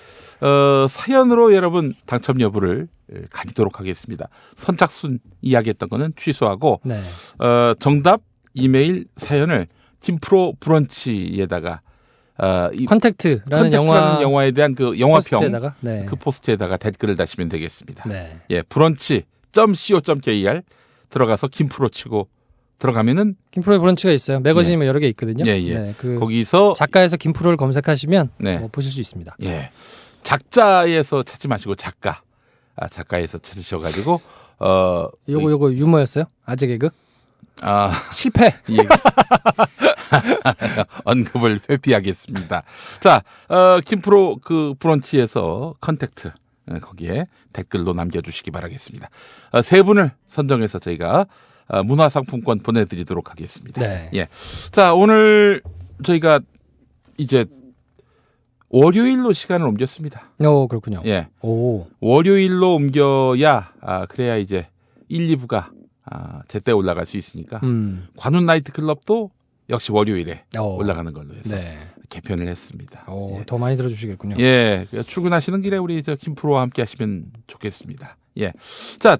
[SPEAKER 1] 사연으로 여러분 당첨 여부를 가리도록 하겠습니다. 선착순 이야기했던 거는 취소하고 정답 이메일 사연을 김프로 브런치에다가
[SPEAKER 9] 컨택트라는
[SPEAKER 1] 영화에 대한 그 영화평
[SPEAKER 9] 포스트에다가, 네.
[SPEAKER 1] 그 포스트에다가 댓글을 다시면 되겠습니다.
[SPEAKER 9] 네.
[SPEAKER 1] 예, brunch.co.kr 들어가서 김프로 치고 들어가면은
[SPEAKER 9] 김프로의 브런치가 있어요. 매거진이 뭐 여러 개 있거든요.
[SPEAKER 1] 예, 예.
[SPEAKER 9] 네, 그
[SPEAKER 1] 거기서
[SPEAKER 9] 작가에서 김프로를 검색하시면
[SPEAKER 1] 네.
[SPEAKER 9] 뭐 보실 수 있습니다.
[SPEAKER 1] 예. 작자에서 찾지 마시고 작가에서 찾으셔가지고
[SPEAKER 9] 요거 유머였어요? 아재 개그? 실패.
[SPEAKER 1] 예. 언급을 회피하겠습니다. 자, 김프로 그 브런치에서 컨택트 거기에 댓글로 남겨주시기 바라겠습니다. 세 분을 선정해서 저희가 문화상품권 보내드리도록 하겠습니다.
[SPEAKER 9] 네.
[SPEAKER 1] 예. 자, 오늘 저희가 이제 월요일로 시간을 옮겼습니다.
[SPEAKER 9] 그렇군요.
[SPEAKER 1] 예.
[SPEAKER 9] 오.
[SPEAKER 1] 월요일로 옮겨야 그래야 이제 1, 2부가 제때 올라갈 수 있으니까 관훈 나이트클럽도 역시 월요일에 올라가는 걸로 해서
[SPEAKER 9] 네.
[SPEAKER 1] 개편을 했습니다.
[SPEAKER 9] 예. 더 많이 들어주시겠군요.
[SPEAKER 1] 예, 출근하시는 길에 우리 저 김프로와 함께 하시면 좋겠습니다. 예, 자,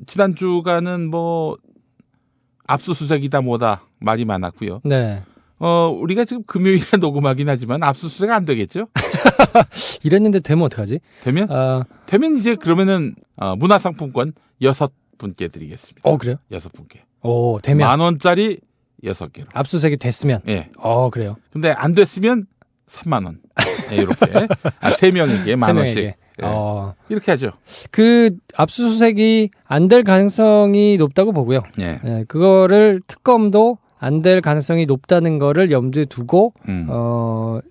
[SPEAKER 1] 지난 주간은 뭐 압수수색이다 뭐다 말이 많았고요.
[SPEAKER 9] 네.
[SPEAKER 1] 우리가 지금 금요일에 녹음하긴 하지만 압수수색 안 되겠죠?
[SPEAKER 9] 이랬는데 되면 어떡하지?
[SPEAKER 1] 되면 이제 그러면은 문화상품권 6분께 드리겠습니다.
[SPEAKER 9] 그래요?
[SPEAKER 1] 6분께.
[SPEAKER 9] 되면
[SPEAKER 1] 10,000원짜리 6개로.
[SPEAKER 9] 압수수색이 됐으면.
[SPEAKER 1] 예.
[SPEAKER 9] 그래요.
[SPEAKER 1] 근데 안 됐으면 3만 원. 예, 이렇게 3명에게 10,000원씩. 예. 이렇게 하죠.
[SPEAKER 9] 그 압수수색이 안 될 가능성이 높다고 보고요.
[SPEAKER 1] 예.
[SPEAKER 9] 예, 그거를 특검도 안 될 가능성이 높다는 거를 염두에 두고 뭐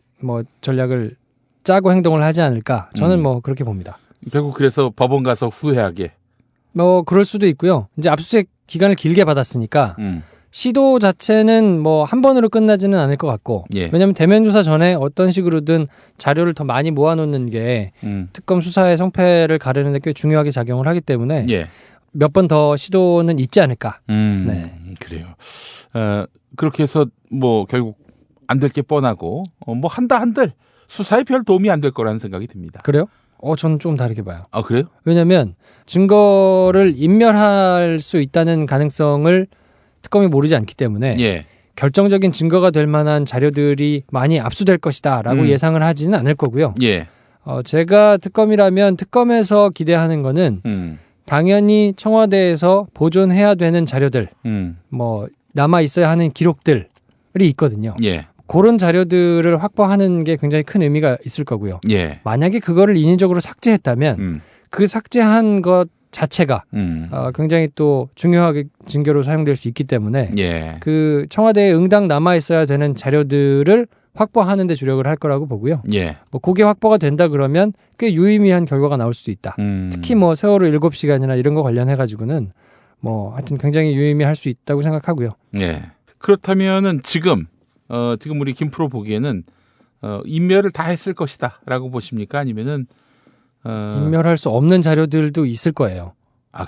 [SPEAKER 9] 전략을 짜고 행동을 하지 않을까. 저는 뭐 그렇게 봅니다.
[SPEAKER 1] 결국 그래서 법원 가서 후회하게.
[SPEAKER 9] 뭐 그럴 수도 있고요. 이제 압수수색 기간을 길게 받았으니까 시도 자체는 뭐 한 번으로 끝나지는 않을 것 같고
[SPEAKER 1] 예.
[SPEAKER 9] 왜냐하면 대면 조사 전에 어떤 식으로든 자료를 더 많이 모아놓는 게 특검 수사의 성패를 가르는 데 꽤 중요하게 작용을 하기 때문에
[SPEAKER 1] 예.
[SPEAKER 9] 몇 번 더 시도는 있지 않을까.
[SPEAKER 1] 네. 그래요. 그렇게 해서 뭐 결국 안 될 게 뻔하고 뭐 한들 수사에 별 도움이 안 될 거라는 생각이 듭니다.
[SPEAKER 9] 그래요? 저는 좀 다르게 봐요.
[SPEAKER 1] 그래요?
[SPEAKER 9] 왜냐하면 증거를 인멸할 수 있다는 가능성을 특검이 모르지 않기 때문에
[SPEAKER 1] 예.
[SPEAKER 9] 결정적인 증거가 될 만한 자료들이 많이 압수될 것이다라고 예상을 하지는 않을 거고요.
[SPEAKER 1] 예.
[SPEAKER 9] 제가 특검이라면 특검에서 기대하는 거는 당연히 청와대에서 보존해야 되는 자료들, 뭐 남아 있어야 하는 기록들이 있거든요.
[SPEAKER 1] 예.
[SPEAKER 9] 그런 자료들을 확보하는 게 굉장히 큰 의미가 있을 거고요.
[SPEAKER 1] 예.
[SPEAKER 9] 만약에 그거를 인위적으로 삭제했다면 그 삭제한 것 자체가 굉장히 또 중요하게 징계로 사용될 수 있기 때문에
[SPEAKER 1] 예.
[SPEAKER 9] 그 청와대에 응당 남아 있어야 되는 자료들을 확보하는 데 주력을 할 거라고 보고요.
[SPEAKER 1] 예.
[SPEAKER 9] 뭐 그게 확보가 된다 그러면 꽤 유의미한 결과가 나올 수도 있다. 특히 뭐 세월호 7시간이나 이런 거 관련해 가지고는 뭐 하여튼 굉장히 유의미할 수 있다고 생각하고요.
[SPEAKER 1] 예. 그렇다면은 지금 우리 김프로 보기에는 인멸을 다 했을 것이다라고 보십니까? 아니면은
[SPEAKER 9] 인멸할 수 없는 자료들도 있을 거예요.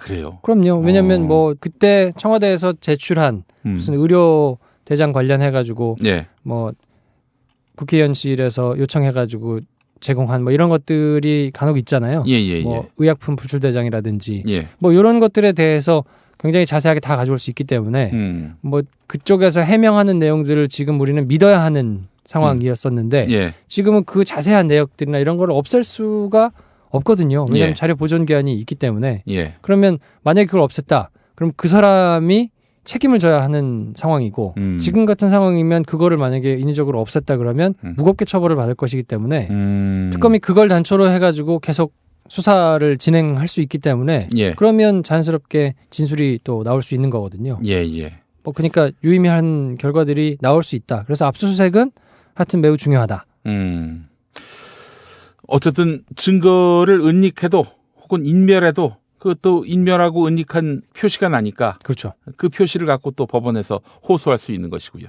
[SPEAKER 1] 그래요?
[SPEAKER 9] 그럼요. 왜냐하면 뭐 그때 청와대에서 제출한 무슨 의료 대장 관련해 가지고
[SPEAKER 1] 예.
[SPEAKER 9] 뭐 국회의원실에서 요청해 가지고 제공한 뭐 이런 것들이 간혹 있잖아요.
[SPEAKER 1] 예.
[SPEAKER 9] 뭐 의약품 부출 대장이라든지
[SPEAKER 1] 예.
[SPEAKER 9] 뭐 이런 것들에 대해서 굉장히 자세하게 다 가져올 수 있기 때문에 뭐 그쪽에서 해명하는 내용들을 지금 우리는 믿어야 하는 상황이었었는데
[SPEAKER 1] 예.
[SPEAKER 9] 지금은 그 자세한 내역들이나 이런 걸 없앨 수가 없거든요. 왜냐하면
[SPEAKER 1] 예.
[SPEAKER 9] 자료 보존 기한이 있기 때문에.
[SPEAKER 1] 예.
[SPEAKER 9] 그러면 만약에 그걸 없앴다. 그럼 그 사람이 책임을 져야 하는 상황이고 지금 같은 상황이면 그거를 만약에 인위적으로 없앴다 그러면 무겁게 처벌을 받을 것이기 때문에 특검이 그걸 단초로 해가지고 계속 수사를 진행할 수 있기 때문에
[SPEAKER 1] 예.
[SPEAKER 9] 그러면 자연스럽게 진술이 또 나올 수 있는 거거든요.
[SPEAKER 1] 예.
[SPEAKER 9] 뭐 그러니까 유의미한 결과들이 나올 수 있다. 그래서 압수수색은 하여튼 매우 중요하다.
[SPEAKER 1] 어쨌든 증거를 은닉해도 혹은 인멸해도 그것도 인멸하고 은닉한 표시가 나니까
[SPEAKER 9] 그렇죠.
[SPEAKER 1] 그 표시를 갖고 또 법원에서 호소할 수 있는 것이고요.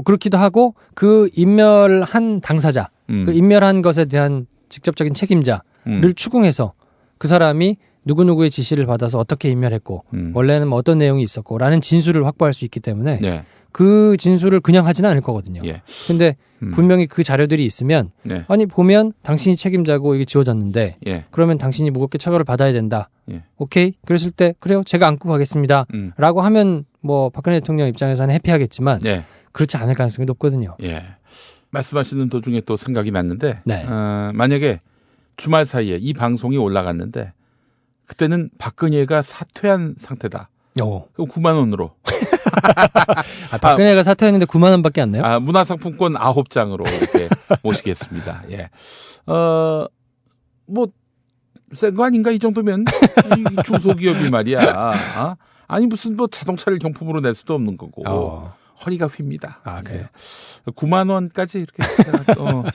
[SPEAKER 9] 그렇기도 하고 그 인멸한 당사자, 그 인멸한 것에 대한 직접적인 책임자를 추궁해서 그 사람이 누구누구의 지시를 받아서 어떻게 인멸했고 원래는 뭐 어떤 내용이 있었고 라는 진술을 확보할 수 있기 때문에
[SPEAKER 1] 네.
[SPEAKER 9] 그 진술을 그냥 하지는 않을 거거든요.
[SPEAKER 1] 예.
[SPEAKER 9] 근데 분명히 그 자료들이 있으면
[SPEAKER 1] 네.
[SPEAKER 9] 아니 보면 당신이 책임자고 이게 지워졌는데
[SPEAKER 1] 예.
[SPEAKER 9] 그러면 당신이 무겁게 처벌을 받아야 된다.
[SPEAKER 1] 예.
[SPEAKER 9] 오케이. 그랬을 때 그래요. 제가 안고 가겠습니다. 라고 하면 뭐 박근혜 대통령 입장에서는 해피하겠지만 그렇지 않을 가능성이 높거든요.
[SPEAKER 1] 예. 말씀하시는 도중에 또 생각이 났는데
[SPEAKER 9] 네.
[SPEAKER 1] 만약에 주말 사이에 이 방송이 올라갔는데 그때는 박근혜가 사퇴한 상태다. 그럼 9만 원으로.
[SPEAKER 9] 박근혜가 사퇴했는데 9만 원밖에 안 내요?
[SPEAKER 1] 문화상품권 9장으로 이렇게 모시겠습니다. 예. 뭐 센 거 아닌가 이 정도면 이 중소기업이 말이야. 아니 무슨 뭐 자동차를 경품으로 낼 수도 없는 거고. 허리가 휩니다.
[SPEAKER 9] 그래요?
[SPEAKER 1] 9만 원까지 이렇게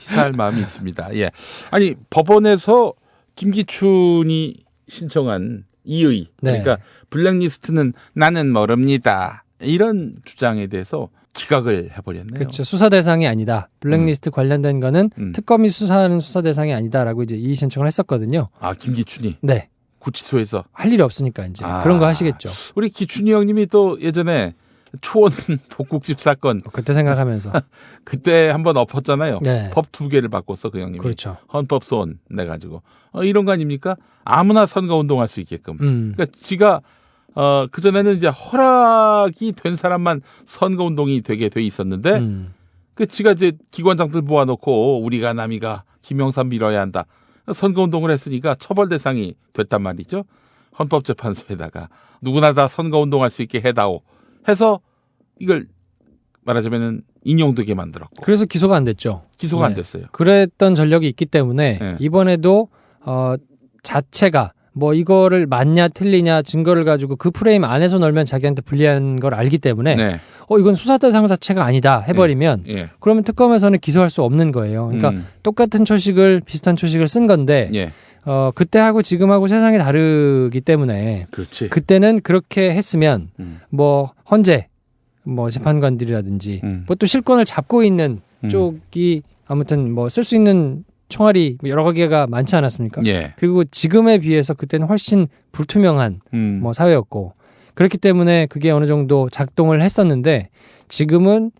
[SPEAKER 1] 희사할 마음이 있습니다. 예. 아니 법원에서 김기춘이 신청한 이의 그러니까 블랙리스트는 나는 모릅니다. 이런 주장에 대해서 기각을 해버렸네요.
[SPEAKER 9] 그렇죠. 수사 대상이 아니다. 블랙리스트 관련된 거는 특검이 수사하는 수사 대상이 아니다라고 이제 이의 신청을 했었거든요.
[SPEAKER 1] 김기춘이?
[SPEAKER 9] 네.
[SPEAKER 1] 구치소에서
[SPEAKER 9] 할 일이 없으니까 이제 그런 거 하시겠죠.
[SPEAKER 1] 우리 기춘이 형님이 또 예전에 초원 복국집 사건
[SPEAKER 9] 그때 생각하면서
[SPEAKER 1] 그때 한번 엎었잖아요.
[SPEAKER 9] 네.
[SPEAKER 1] 법 2개를 바꿨어 그 형님이.
[SPEAKER 9] 그렇죠.
[SPEAKER 1] 헌법소원 내가지고 이런 거 아닙니까? 아무나 선거운동할 수 있게끔. 그러니까 지가 그 전에는 이제 허락이 된 사람만 선거운동이 되게 돼 있었는데 그 지가 이제 기관장들 모아놓고 우리가 남이가 김영삼 밀어야 한다. 선거운동을 했으니까 처벌 대상이 됐단 말이죠. 헌법재판소에다가 누구나 다 선거운동할 수 있게 해다오. 해서 이걸 말하자면은 인용되게 만들었고.
[SPEAKER 9] 그래서 기소가 안 됐죠.
[SPEAKER 1] 기소가 안 됐어요.
[SPEAKER 9] 그랬던 전력이 있기 때문에 이번에도 자체가 뭐 이거를 맞냐 틀리냐 증거를 가지고 그 프레임 안에서 놀면 자기한테 불리한 걸 알기 때문에 이건 수사 대상 자체가 아니다 해버리면 그러면 특검에서는 기소할 수 없는 거예요. 그러니까 똑같은 초식을 비슷한 초식을 쓴 건데 그때하고 지금하고 세상이 다르기 때문에
[SPEAKER 1] 그렇지.
[SPEAKER 9] 그때는 그렇게 했으면 뭐 헌재 뭐 재판관들이라든지 뭐 또 실권을 잡고 있는 쪽이 아무튼 뭐 쓸 수 있는 총알이 여러 개가 많지 않았습니까? 그리고 지금에 비해서 그때는 훨씬 불투명한 뭐 사회였고 그렇기 때문에 그게 어느 정도 작동을 했었는데 지금은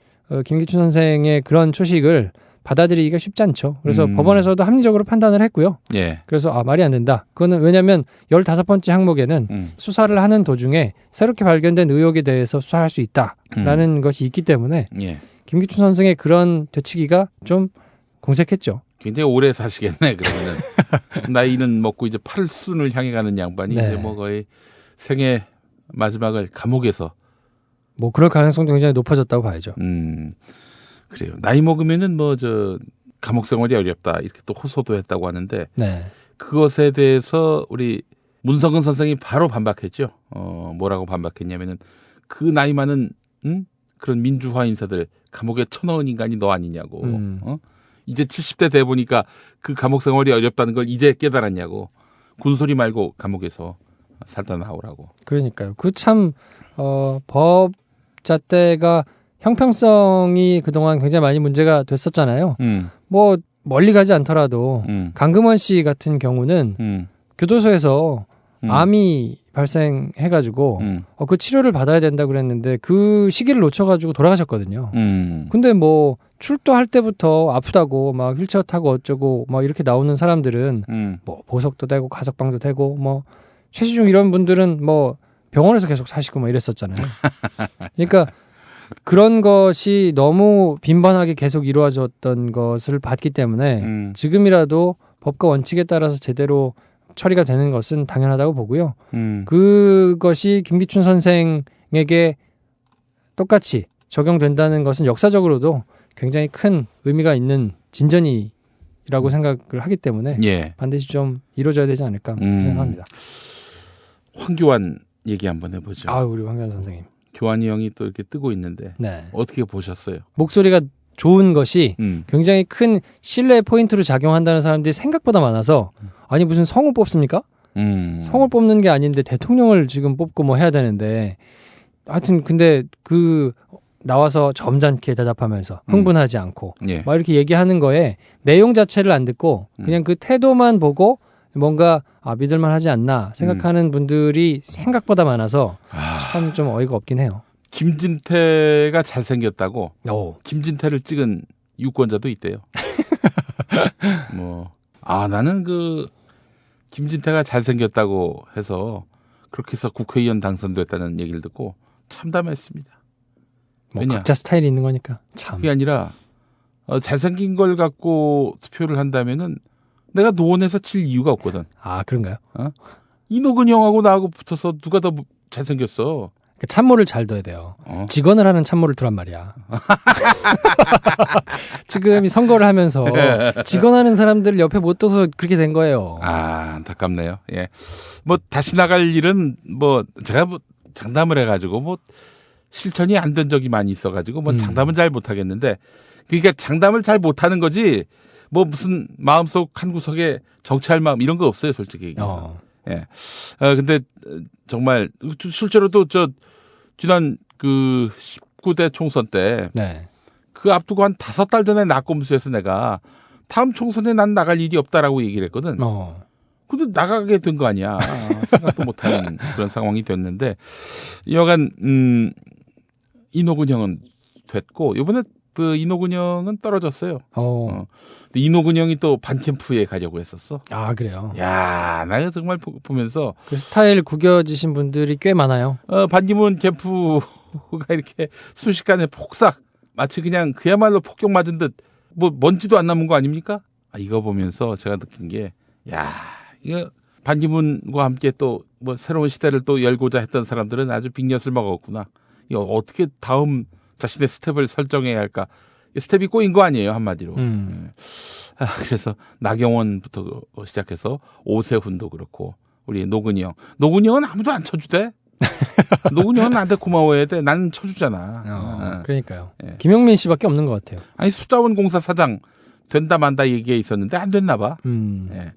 [SPEAKER 9] 김기춘 선생의 그런 초식을 받아들이기가 쉽지 않죠. 그래서 법원에서도 합리적으로 판단을 했고요. 그래서 말이 안 된다. 그거는 왜냐하면 15번째 항목에는 수사를 하는 도중에 새롭게 발견된 의혹에 대해서 수사할 수 있다라는 것이 있기 때문에 김기춘 선생의 그런 되치기가 좀 공색했죠.
[SPEAKER 1] 굉장히 오래 사시겠네 그러면은. 나이는 먹고 이제 8순을 향해 가는 양반이 이제 뭐 거의 생애 마지막을 감옥에서
[SPEAKER 9] 뭐 그럴 가능성도 굉장히 높아졌다고 봐야죠.
[SPEAKER 1] 그래요. 나이 먹으면은 뭐 감옥 생활이 어렵다 이렇게 또 호소도 했다고 하는데 그것에 대해서 우리 문성근 선생이 바로 반박했죠. 뭐라고 반박했냐면은 그 나이 많은 그런 민주화 인사들 감옥에 쳐넣은 인간이 너 아니냐고. 이제 70대 돼 보니까 그 감옥 생활이 어렵다는 걸 이제 깨달았냐고. 군소리 말고 감옥에서 살다 나오라고.
[SPEAKER 9] 그러니까요. 그 참 법 잣대가 형평성이 그동안 굉장히 많이 문제가 됐었잖아요. 뭐 멀리 가지 않더라도 강금원 씨 같은 경우는 교도소에서 암이 발생해가지고 그 치료를 받아야 된다고 그랬는데 그 시기를 놓쳐가지고 돌아가셨거든요. 근데 뭐 출두할 때부터 아프다고 막 휠체어 타고 어쩌고 막 이렇게 나오는 사람들은 뭐 보석도 되고 가석방도 되고 뭐 최시중 이런 분들은 뭐 병원에서 계속 사시고 뭐 이랬었잖아요. 그러니까 그런 것이 너무 빈번하게 계속 이루어졌던 것을 봤기 때문에 지금이라도 법과 원칙에 따라서 제대로 처리가 되는 것은 당연하다고 보고요. 그것이 김기춘 선생에게 똑같이 적용된다는 것은 역사적으로도 굉장히 큰 의미가 있는 진전이라고 생각을 하기 때문에 반드시 좀 이루어져야 되지 않을까 생각합니다.
[SPEAKER 1] 황교안 얘기 한번 해보죠.
[SPEAKER 9] 우리 황교안 선생님.
[SPEAKER 1] 교환이 형이 또 이렇게 뜨고 있는데 어떻게 보셨어요?
[SPEAKER 9] 목소리가 좋은 것이 굉장히 큰 신뢰 포인트로 작용한다는 사람들이 생각보다 많아서 아니 무슨 성우 뽑습니까? 성우 뽑는 게 아닌데 대통령을 지금 뽑고 뭐 해야 되는데 하여튼 근데 그 나와서 점잖게 대답하면서 흥분하지 않고 막 이렇게 얘기하는 거에 내용 자체를 안 듣고 그냥 그 태도만 보고 뭔가 믿을만 하지 않나 생각하는 분들이 생각보다 많아서 참 좀 어이가 없긴 해요.
[SPEAKER 1] 김진태가 잘생겼다고 김진태를 찍은 유권자도 있대요. 나는 그 김진태가 잘생겼다고 해서 그렇게 해서 국회의원 당선됐다는 얘기를 듣고 참담했습니다.
[SPEAKER 9] 뭐 각자 스타일이 있는 거니까 참.
[SPEAKER 1] 그게 아니라 잘생긴 걸 갖고 투표를 한다면은 내가 노원에서 칠 이유가 없거든.
[SPEAKER 9] 아 그런가요?
[SPEAKER 1] 이노근 형하고 나하고 붙어서 누가 더 잘생겼어.
[SPEAKER 9] 참모를 잘 둬야 돼요. 직원을 하는 참모를 두란 말이야. 지금 선거를 하면서 직원하는 사람들을 옆에 못 둬서 그렇게 된 거예요.
[SPEAKER 1] 아, 안타깝네요. 예. 뭐 다시 나갈 일은 뭐 제가 뭐 장담을 해가지고 뭐 실천이 안 된 적이 많이 있어가지고 뭐 장담은 잘 못하겠는데 그러니까 장담을 잘 못하는 거지 뭐 무슨 마음속 한 구석에 정치할 마음 이런 거 없어요, 솔직히 얘기해서. 예. 근데 정말 실제로도 지난 그 19대 총선 때 그 앞두고 한 5달 전에 낙검수에서 내가 다음 총선에 난 나갈 일이 없다라고 얘기를 했거든. 근데 나가게 된 거 아니야. 생각도 못하는 그런 상황이 됐는데 여간 이노근 형은 됐고 이번에 그 이노근 형은 떨어졌어요. 근데 이노근 형이 또 반캠프에 가려고 했었어.
[SPEAKER 9] 아 그래요?
[SPEAKER 1] 야, 나 정말 보면서
[SPEAKER 9] 그 스타일 구겨지신 분들이 꽤 많아요.
[SPEAKER 1] 반기문 캠프가 이렇게 순식간에 폭삭 마치 그냥 그야말로 폭격 맞은 듯 뭐 먼지도 안 남은 거 아닙니까? 이거 보면서 제가 느낀 게 야, 이거 반기문과 함께 또 뭐 새로운 시대를 또 열고자 했던 사람들은 아주 빅엿을 먹었구나. 이거 어떻게 다음 자신의 스텝을 설정해야 할까? 스텝이 꼬인 거 아니에요, 한마디로. 그래서 나경원부터 시작해서 오세훈도 그렇고 우리 노근이 형. 노근이 형은 아무도 안 쳐주대. 노근이 형은 나한테 고마워해야 돼. 나는 쳐주잖아.
[SPEAKER 9] 그러니까요. 예. 김용민 씨밖에 없는 것 같아요.
[SPEAKER 1] 아니 수자원 공사 사장 된다 만다 얘기가 있었는데 안 됐나 봐. 예.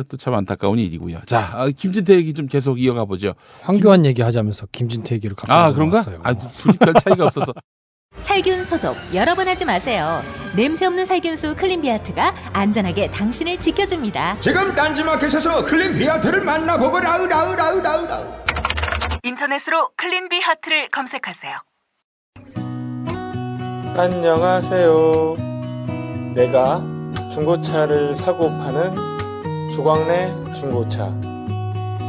[SPEAKER 1] 또 참 안타까운 일이고요. 자, 김진태 얘기 좀 계속 이어가 보죠.
[SPEAKER 9] 황교안 얘기하자면서 김진태 얘기를 갑자기
[SPEAKER 1] 그런가?
[SPEAKER 9] 나왔어요.
[SPEAKER 1] 둘이 별 차이가 없어서.
[SPEAKER 8] 살균 소독 여러 번 하지 마세요. 냄새 없는 살균수 클린비아트가 안전하게 당신을 지켜줍니다.
[SPEAKER 4] 지금 딴지마켓에서 클린비아트를 만나보거라.
[SPEAKER 23] 인터넷으로 클린비아트를 검색하세요.
[SPEAKER 6] 안녕하세요. 내가 중고차를 사고 파는 조광래 중고차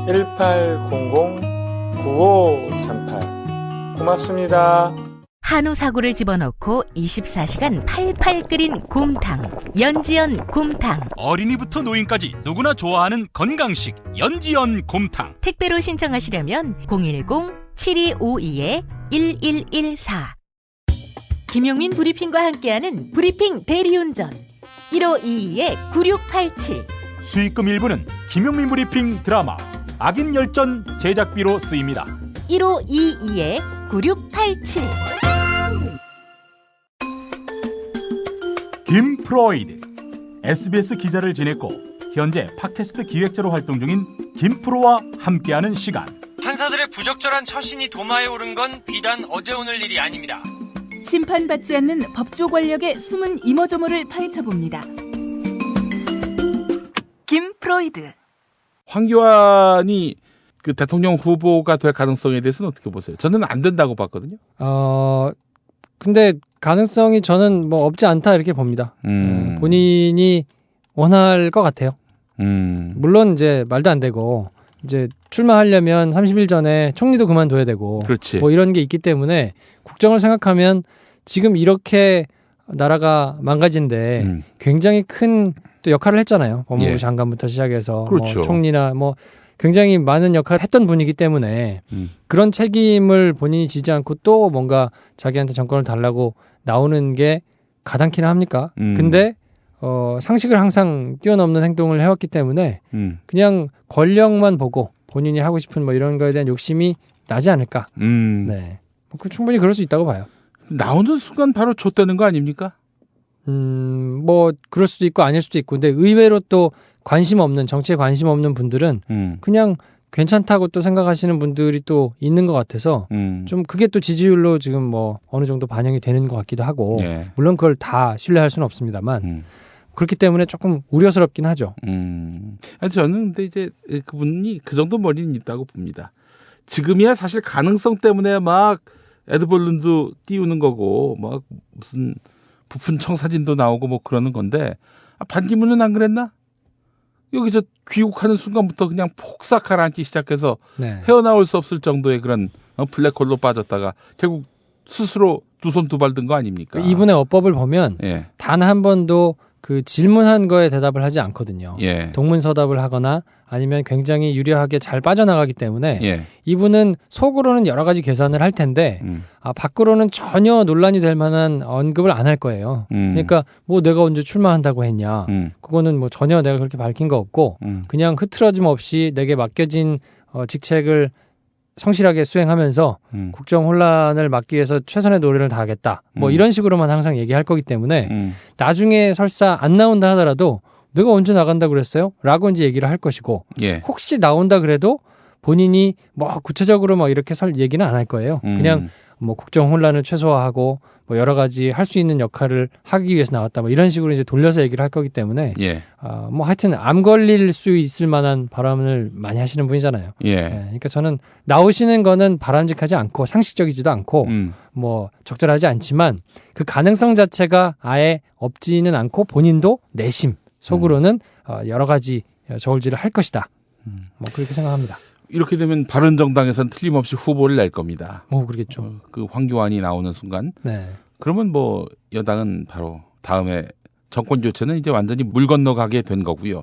[SPEAKER 6] 1800-9538 고맙습니다.
[SPEAKER 8] 한우 사고를 집어넣고 24시간 팔팔 끓인 곰탕 연지연 곰탕.
[SPEAKER 5] 어린이부터 노인까지 누구나 좋아하는 건강식 연지연 곰탕.
[SPEAKER 8] 택배로 신청하시려면 010-7252-1114. 김용민 브리핑과 함께하는 브리핑 대리운전 1522-9687.
[SPEAKER 5] 수익금 일부는 김용민 브리핑 드라마 악인 열전 제작비로 쓰입니다.
[SPEAKER 8] 1522-9687.
[SPEAKER 5] 김프로이드. SBS 기자를 지냈고 현재 팟캐스트 기획자로 활동 중인 김프로와 함께하는 시간.
[SPEAKER 10] 판사들의 부적절한 처신이 도마에 오른 건 비단 어제 오늘 일이 아닙니다.
[SPEAKER 23] 심판받지 않는 법조 권력의 숨은 이모저모를 파헤쳐봅니다. 김프로이드.
[SPEAKER 1] 황교안이 그 대통령 후보가 될 가능성에 대해서는 어떻게 보세요? 저는 안 된다고 봤거든요.
[SPEAKER 9] 근데 가능성이 저는 뭐 없지 않다 이렇게 봅니다. 본인이 원할 것 같아요. 물론 이제 말도 안 되고 이제 출마하려면 30일 전에 총리도 그만둬야 되고
[SPEAKER 1] 그렇지.
[SPEAKER 9] 뭐 이런 게 있기 때문에 국정을 생각하면 지금 이렇게 나라가 망가진데 굉장히 큰 또 역할을 했잖아요. 법무부 장관부터 시작해서
[SPEAKER 1] 그렇죠.
[SPEAKER 9] 뭐 총리나 뭐 굉장히 많은 역할을 했던 분이기 때문에 그런 책임을 본인이 지지 않고 또 뭔가 자기한테 정권을 달라고 나오는 게 가당키나 합니까? 근데 상식을 항상 뛰어넘는 행동을 해왔기 때문에 그냥 권력만 보고 본인이 하고 싶은 뭐 이런 거에 대한 욕심이 나지 않을까. 네, 충분히 그럴 수 있다고 봐요.
[SPEAKER 1] 나오는 순간 바로 좆되는 거 아닙니까?
[SPEAKER 9] 뭐 그럴 수도 있고 아닐 수도 있고 근데 의외로 또 관심 없는 정치에 관심 없는 분들은 그냥 괜찮다고 또 생각하시는 분들이 또 있는 것 같아서 좀 그게 또 지지율로 지금 뭐 어느 정도 반영이 되는 것 같기도 하고 물론 그걸 다 신뢰할 수는 없습니다만 그렇기 때문에 조금 우려스럽긴 하죠.
[SPEAKER 1] 저는 근데 이제 그분이 그 정도 머리는 있다고 봅니다. 지금이야 사실 가능성 때문에 막 에드벌룬도 띄우는 거고 막 무슨 부푼 청사진도 나오고 뭐 그러는 건데 반기문은 안 그랬나? 여기 저 귀국하는 순간부터 그냥 폭삭 가라앉기 시작해서
[SPEAKER 9] 네.
[SPEAKER 1] 헤어나올 수 없을 정도의 그런 블랙홀로 빠졌다가 결국 스스로 두 손 두 발 든 거 아닙니까?
[SPEAKER 9] 이분의 어법을 보면
[SPEAKER 1] 예.
[SPEAKER 9] 단 한 번도 그 질문한 거에 대답을 하지 않거든요.
[SPEAKER 1] 예.
[SPEAKER 9] 동문서답을 하거나 아니면 굉장히 유려하게 잘 빠져나가기 때문에
[SPEAKER 1] 예.
[SPEAKER 9] 이분은 속으로는 여러 가지 계산을 할 텐데 밖으로는 전혀 논란이 될 만한 언급을 안 할 거예요. 그러니까 뭐 내가 언제 출마한다고 했냐. 그거는 뭐 전혀 내가 그렇게 밝힌 거 없고 그냥 흐트러짐 없이 내게 맡겨진 직책을 성실하게 수행하면서 국정 혼란을 막기 위해서 최선의 노력을 다하겠다. 뭐 이런 식으로만 항상 얘기할 거기 때문에 나중에 설사 안 나온다 하더라도 내가 언제 나간다 그랬어요? 라고 이제 얘기를 할 것이고
[SPEAKER 1] 예.
[SPEAKER 9] 혹시 나온다 그래도 본인이 뭐 구체적으로 막 이렇게 설 얘기는 안 할 거예요. 그냥 뭐 국정 혼란을 최소화하고 뭐 여러 가지 할 수 있는 역할을 하기 위해서 나왔다. 뭐 이런 식으로 이제 돌려서 얘기를 할 거기 때문에
[SPEAKER 1] 예.
[SPEAKER 9] 뭐 하여튼 암 걸릴 수 있을 만한 발언을 많이 하시는 분이잖아요.
[SPEAKER 1] 예.
[SPEAKER 9] 그러니까 저는 나오시는 거는 바람직하지 않고 상식적이지도 않고 뭐 적절하지 않지만 그 가능성 자체가 아예 없지는 않고 본인도 내심 속으로는 여러 가지 저울질을 할 것이다. 뭐 그렇게 생각합니다.
[SPEAKER 1] 이렇게 되면 바른정당에서는 틀림없이 후보를 낼 겁니다.
[SPEAKER 9] 그러겠죠.
[SPEAKER 1] 그 황교안이 나오는 순간.
[SPEAKER 9] 네.
[SPEAKER 1] 그러면 뭐 여당은 바로 다음에 정권 교체는 이제 완전히 물 건너가게 된 거고요.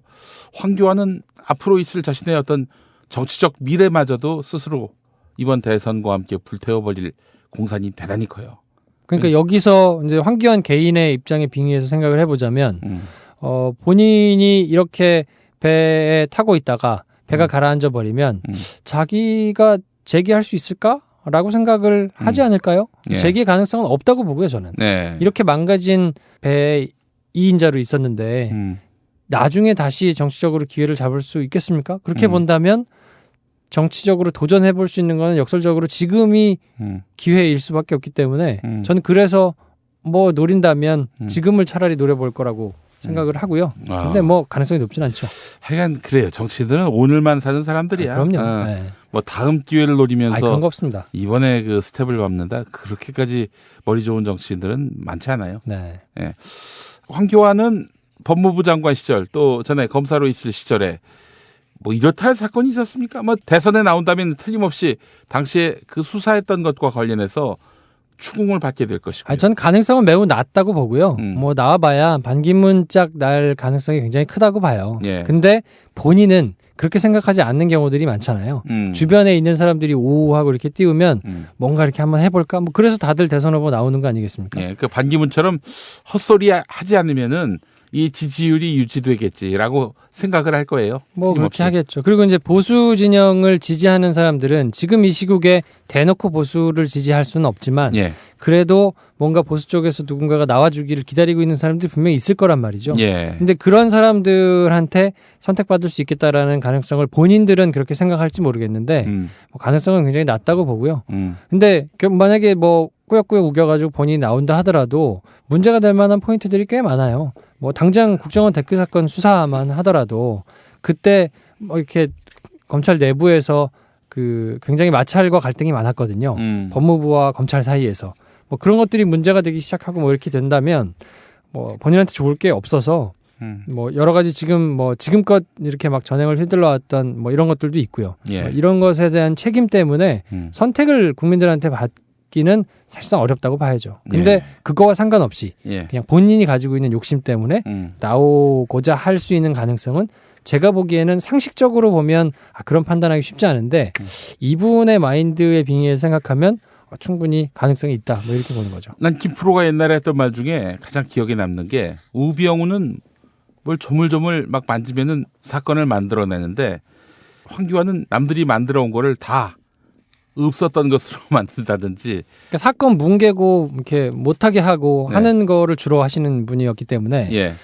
[SPEAKER 1] 황교안은 앞으로 있을 자신의 어떤 정치적 미래마저도 스스로 이번 대선과 함께 불태워버릴 공산이 대단히 커요.
[SPEAKER 9] 그러니까 여기서 이제 황교안 개인의 입장에 빙의해서 생각을 해보자면 본인이 이렇게 배에 타고 있다가 배가 가라앉아 버리면 자기가 재기할 수 있을까라고 생각을 하지 않을까요?
[SPEAKER 1] 예.
[SPEAKER 9] 재기의 가능성은 없다고 보고요, 저는.
[SPEAKER 1] 네.
[SPEAKER 9] 이렇게 망가진 배의 2인자로 있었는데 나중에 다시 정치적으로 기회를 잡을 수 있겠습니까? 그렇게 본다면 정치적으로 도전해 볼 수 있는 거는 역설적으로 지금이 기회일 수밖에 없기 때문에 저는 그래서 뭐 노린다면 지금을 차라리 노려볼 거라고 생각을 하고요. 근데 뭐 가능성이 높진 않죠.
[SPEAKER 1] 하여간 그래요. 정치인들은 오늘만 사는 사람들이야.
[SPEAKER 9] 그럼요. 네.
[SPEAKER 1] 뭐 다음 기회를 노리면서
[SPEAKER 9] 그런 거 없습니다.
[SPEAKER 1] 이번에 그 스텝을 밟는다. 그렇게까지 머리 좋은 정치인들은 많지 않아요.
[SPEAKER 9] 네.
[SPEAKER 1] 네. 황교안은 법무부 장관 시절 또 전에 검사로 있을 시절에 뭐 이렇다 할 사건이 있었습니까? 뭐 대선에 나온다면 틀림없이 당시에 그 수사했던 것과 관련해서 추궁을 받게 될 것이고.
[SPEAKER 9] 전 가능성은 매우 낮다고 보고요. 뭐 나와봐야 반기문 짝 날 가능성이 굉장히 크다고 봐요.
[SPEAKER 1] 예.
[SPEAKER 9] 근데 본인은 그렇게 생각하지 않는 경우들이 많잖아요. 주변에 있는 사람들이 오하고 이렇게 띄우면 뭔가 이렇게 한번 해볼까? 뭐 그래서 다들 대선 후보 나오는 거 아니겠습니까?
[SPEAKER 1] 예, 그 반기문처럼 헛소리 하지 않으면은 이 지지율이 유지되겠지라고 생각을 할 거예요.
[SPEAKER 9] 뭐 그렇게 하겠죠. 그리고 이제 보수 진영을 지지하는 사람들은 지금 이 시국에 대놓고 보수를 지지할 수는 없지만
[SPEAKER 1] 예.
[SPEAKER 9] 그래도 뭔가 보수 쪽에서 누군가가 나와주기를 기다리고 있는 사람들이 분명히 있을 거란 말이죠.
[SPEAKER 1] 예.
[SPEAKER 9] 근데 그런 사람들한테 선택받을 수 있겠다라는 가능성을 본인들은 그렇게 생각할지 모르겠는데 뭐 가능성은 굉장히 낮다고 보고요. 근데 만약에 뭐 꾸역꾸역 우겨가지고 본인이 나온다 하더라도 문제가 될 만한 포인트들이 꽤 많아요. 뭐 당장 국정원 댓글 사건 수사만 하더라도 그때 뭐 이렇게 검찰 내부에서 그 굉장히 마찰과 갈등이 많았거든요. 법무부와 검찰 사이에서 뭐 그런 것들이 문제가 되기 시작하고 뭐 이렇게 된다면 뭐 본인한테 좋을 게 없어서 뭐 여러 가지 지금껏 이렇게 막 전행을 휘둘러 왔던 뭐 이런 것들도 있고요.
[SPEAKER 1] 예.
[SPEAKER 9] 뭐 이런 것에 대한 책임 때문에 선택을 국민들한테 받기는 사실상 어렵다고 봐야죠. 근데
[SPEAKER 1] 예.
[SPEAKER 9] 그거와 상관없이
[SPEAKER 1] 예.
[SPEAKER 9] 그냥 본인이 가지고 있는 욕심 때문에 나오고자 할 수 있는 가능성은 제가 보기에는 상식적으로 보면 그런 판단하기 쉽지 않은데 이분의 마인드에 빙의해 생각하면 충분히 가능성이 있다. 뭐 이렇게 보는 거죠.
[SPEAKER 1] 난 김프로가 옛날에 했던 말 중에 가장 기억에 남는 게 우병우는 뭘 조물조물 막 만지면은 사건을 만들어내는데 황교안은 남들이 만들어 온 거를 다 없었던 것으로 만든다든지.
[SPEAKER 9] 그러니까 사건 뭉개고 이렇게 못하게 하고 하는 거를 주로 하시는 분이었기 때문에
[SPEAKER 1] 예.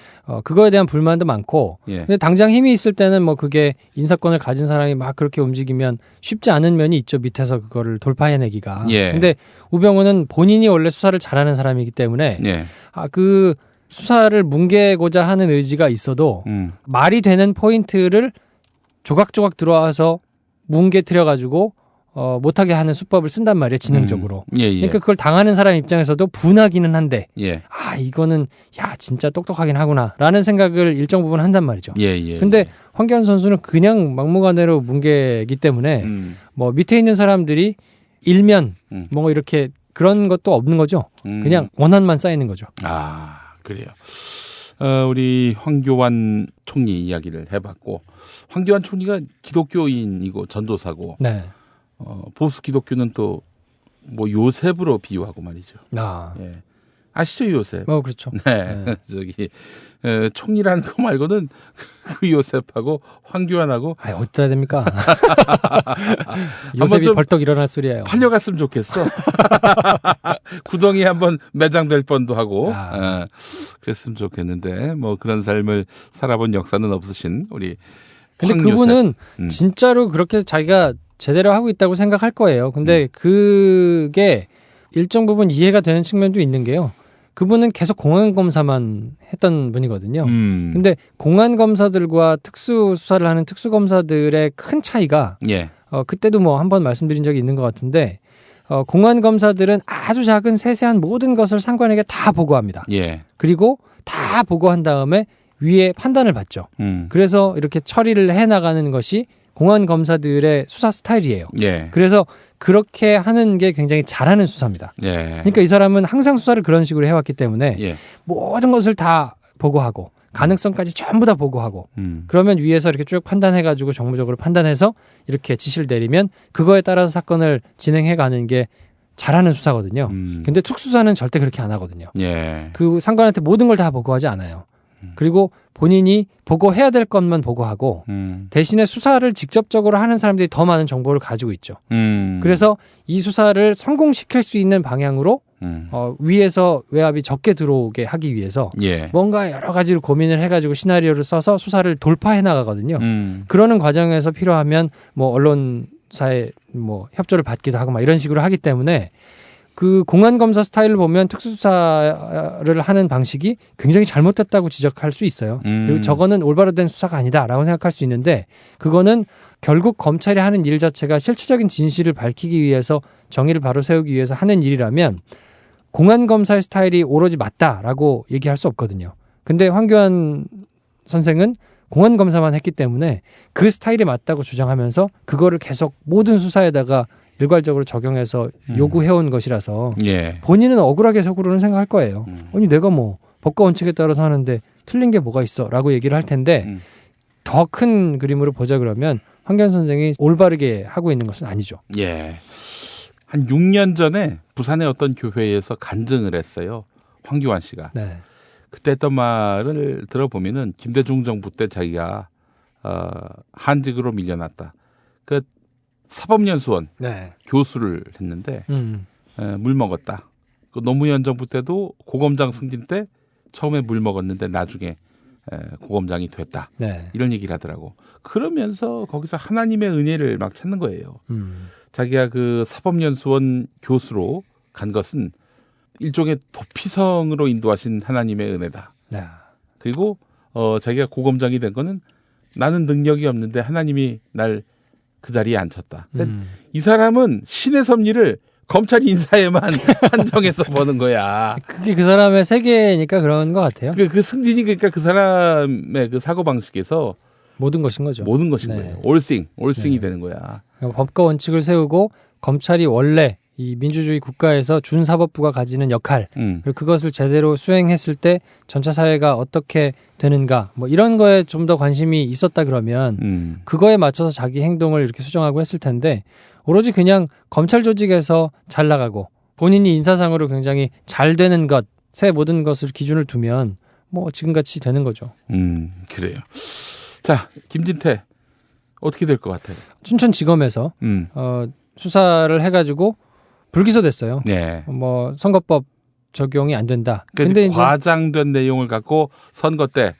[SPEAKER 9] 그거에 대한 불만도 많고
[SPEAKER 1] 예.
[SPEAKER 9] 근데 당장 힘이 있을 때는 뭐 그게 인사권을 가진 사람이 막 그렇게 움직이면 쉽지 않은 면이 있죠. 밑에서 그거를 돌파해내기가.
[SPEAKER 1] 예.
[SPEAKER 9] 근데 우병우는 본인이 원래 수사를 잘하는 사람이기 때문에
[SPEAKER 1] 예.
[SPEAKER 9] 그 수사를 뭉개고자 하는 의지가 있어도 말이 되는 포인트를 조각조각 들어와서 뭉개뜨려가지고 못하게 하는 수법을 쓴단 말이에요, 지능적으로.
[SPEAKER 1] 예.
[SPEAKER 9] 그러니까 그걸 당하는 사람 입장에서도 분하기는 한데,
[SPEAKER 1] 예.
[SPEAKER 9] 이거는, 진짜 똑똑하긴 하구나, 라는 생각을 일정 부분 한단 말이죠.
[SPEAKER 1] 예.
[SPEAKER 9] 근데 황교안 선수는 그냥 막무가내로 뭉개기 때문에, 뭐 밑에 있는 사람들이 일면, 뭐 이렇게 그런 것도 없는 거죠. 그냥 원한만 쌓이는 거죠.
[SPEAKER 1] 그래요. 우리 황교안 총리 이야기를 해봤고, 황교안 총리가 기독교인이고 전도사고,
[SPEAKER 9] 네.
[SPEAKER 1] 보수 기독교는 또 뭐 요셉으로 비유하고 말이죠.
[SPEAKER 9] 예.
[SPEAKER 1] 아시죠, 요셉?
[SPEAKER 9] 그렇죠.
[SPEAKER 1] 네. 저기 총리라는 거 말고는 그 요셉하고 황교안하고
[SPEAKER 9] 어디다 됩니까? 요셉이 벌떡 일어날 소리예요.
[SPEAKER 1] 팔려갔으면 좋겠어. 구덩이에 한번 매장될 뻔도 하고 그랬으면 좋겠는데 뭐 그런 삶을 살아본 역사는 없으신 우리
[SPEAKER 9] 근데 그분은 진짜로 그렇게 자기가 제대로 하고 있다고 생각할 거예요. 근데 그게 일정 부분 이해가 되는 측면도 있는 게요. 그분은 계속 공안검사만 했던 분이거든요. 근데 공안검사들과 특수수사를 하는 특수검사들의 큰 차이가 그때도 뭐 한번 말씀드린 적이 있는 것 같은데 공안검사들은 아주 작은 세세한 모든 것을 상관에게 다 보고합니다. 그리고 다 보고한 다음에 위에 판단을 받죠. 그래서 이렇게 처리를 해나가는 것이 공안검사들의 수사 스타일이에요. 그래서 그렇게 하는 게 굉장히 잘하는 수사입니다. 그러니까 이 사람은 항상 수사를 그런 식으로 해왔기 때문에 모든 것을 다 보고하고 가능성까지 전부 다 보고하고 그러면 위에서 이렇게 쭉 판단해가지고 정무적으로 판단해서 이렇게 지시를 내리면 그거에 따라서 사건을 진행해가는 게 잘하는 수사거든요. 근데 특수수사는 절대 그렇게 안 하거든요. 그 상관한테 모든 걸 다 보고하지 않아요. 그리고 본인이 보고해야 될 것만 보고하고 대신에 수사를 직접적으로 하는 사람들이 더 많은 정보를 가지고 있죠. 그래서 이 수사를 성공시킬 수 있는 방향으로 위에서 외압이 적게 들어오게 하기 위해서 뭔가 여러 가지로 고민을 해가지고 시나리오를 써서 수사를 돌파해 나가거든요. 그러는 과정에서 필요하면 뭐 언론사의 뭐 협조를 받기도 하고 막 이런 식으로 하기 때문에 그 공안검사 스타일을 보면 특수수사를 하는 방식이 굉장히 잘못됐다고 지적할 수 있어요. 그리고 저거는 올바로 된 수사가 아니다라고 생각할 수 있는데 그거는 결국 검찰이 하는 일 자체가 실체적인 진실을 밝히기 위해서 정의를 바로 세우기 위해서 하는 일이라면 공안검사의 스타일이 오로지 맞다라고 얘기할 수 없거든요. 근데 황교안 선생은 공안검사만 했기 때문에 그 스타일이 맞다고 주장하면서 그거를 계속 모든 수사에다가 일괄적으로 적용해서 요구해온 것이라서 본인은 억울하게 속으로는 생각할 거예요. 아니 내가 뭐 법과 원칙에 따라서 하는데 틀린 게 뭐가 있어 라고 얘기를 할 텐데 더 큰 그림으로 보자 그러면 황교안 선생이 올바르게 하고 있는 것은 아니죠.
[SPEAKER 1] 한 6년 전에 부산의 어떤 교회에서 간증을 했어요. 황교안 씨가. 그때 했던 말을 들어보면은 김대중 정부 때 자기가 한직으로 밀려났다. 그 사법연수원 교수를 했는데 물 먹었다. 그 노무현 정부 때도 고검장 승진 때 처음에 물 먹었는데 나중에 고검장이 됐다. 이런 얘기를 하더라고. 그러면서 거기서 하나님의 은혜를 막 찾는 거예요. 자기가 그 사법연수원 교수로 간 것은 일종의 도피성으로 인도하신 하나님의 은혜다. 그리고 자기가 고검장이 된 거는 나는 능력이 없는데 하나님이 날 그 자리에 앉혔다. 이 사람은 신의 섭리를 검찰 인사에만 한정해서 보는 거야.
[SPEAKER 9] 그게 그 사람의 세계니까 그런 것 같아요.
[SPEAKER 1] 그 승진이 그러니까 그 사람의 그 사고 방식에서
[SPEAKER 9] 모든 것인 거죠.
[SPEAKER 1] 모든 것인 거예요. 올싱이 되는 거야.
[SPEAKER 9] 법과 원칙을 세우고 검찰이 원래 이 민주주의 국가에서 준사법부가 가지는 역할 그리고 그것을 제대로 수행했을 때 전체 사회가 어떻게 되는가 뭐 이런 거에 좀 더 관심이 있었다 그러면 그거에 맞춰서 자기 행동을 이렇게 수정하고 했을 텐데 오로지 그냥 검찰 조직에서 잘 나가고 본인이 인사상으로 굉장히 잘 되는 것에 모든 것을 기준을 두면 뭐 지금같이 되는 거죠.
[SPEAKER 1] 그래요. 자, 김진태 어떻게 될 것 같아요?
[SPEAKER 9] 춘천지검에서 수사를 해가지고 불기소됐어요. 뭐 선거법 적용이 안 된다.
[SPEAKER 1] 근데 과장된 내용을 갖고 선거 때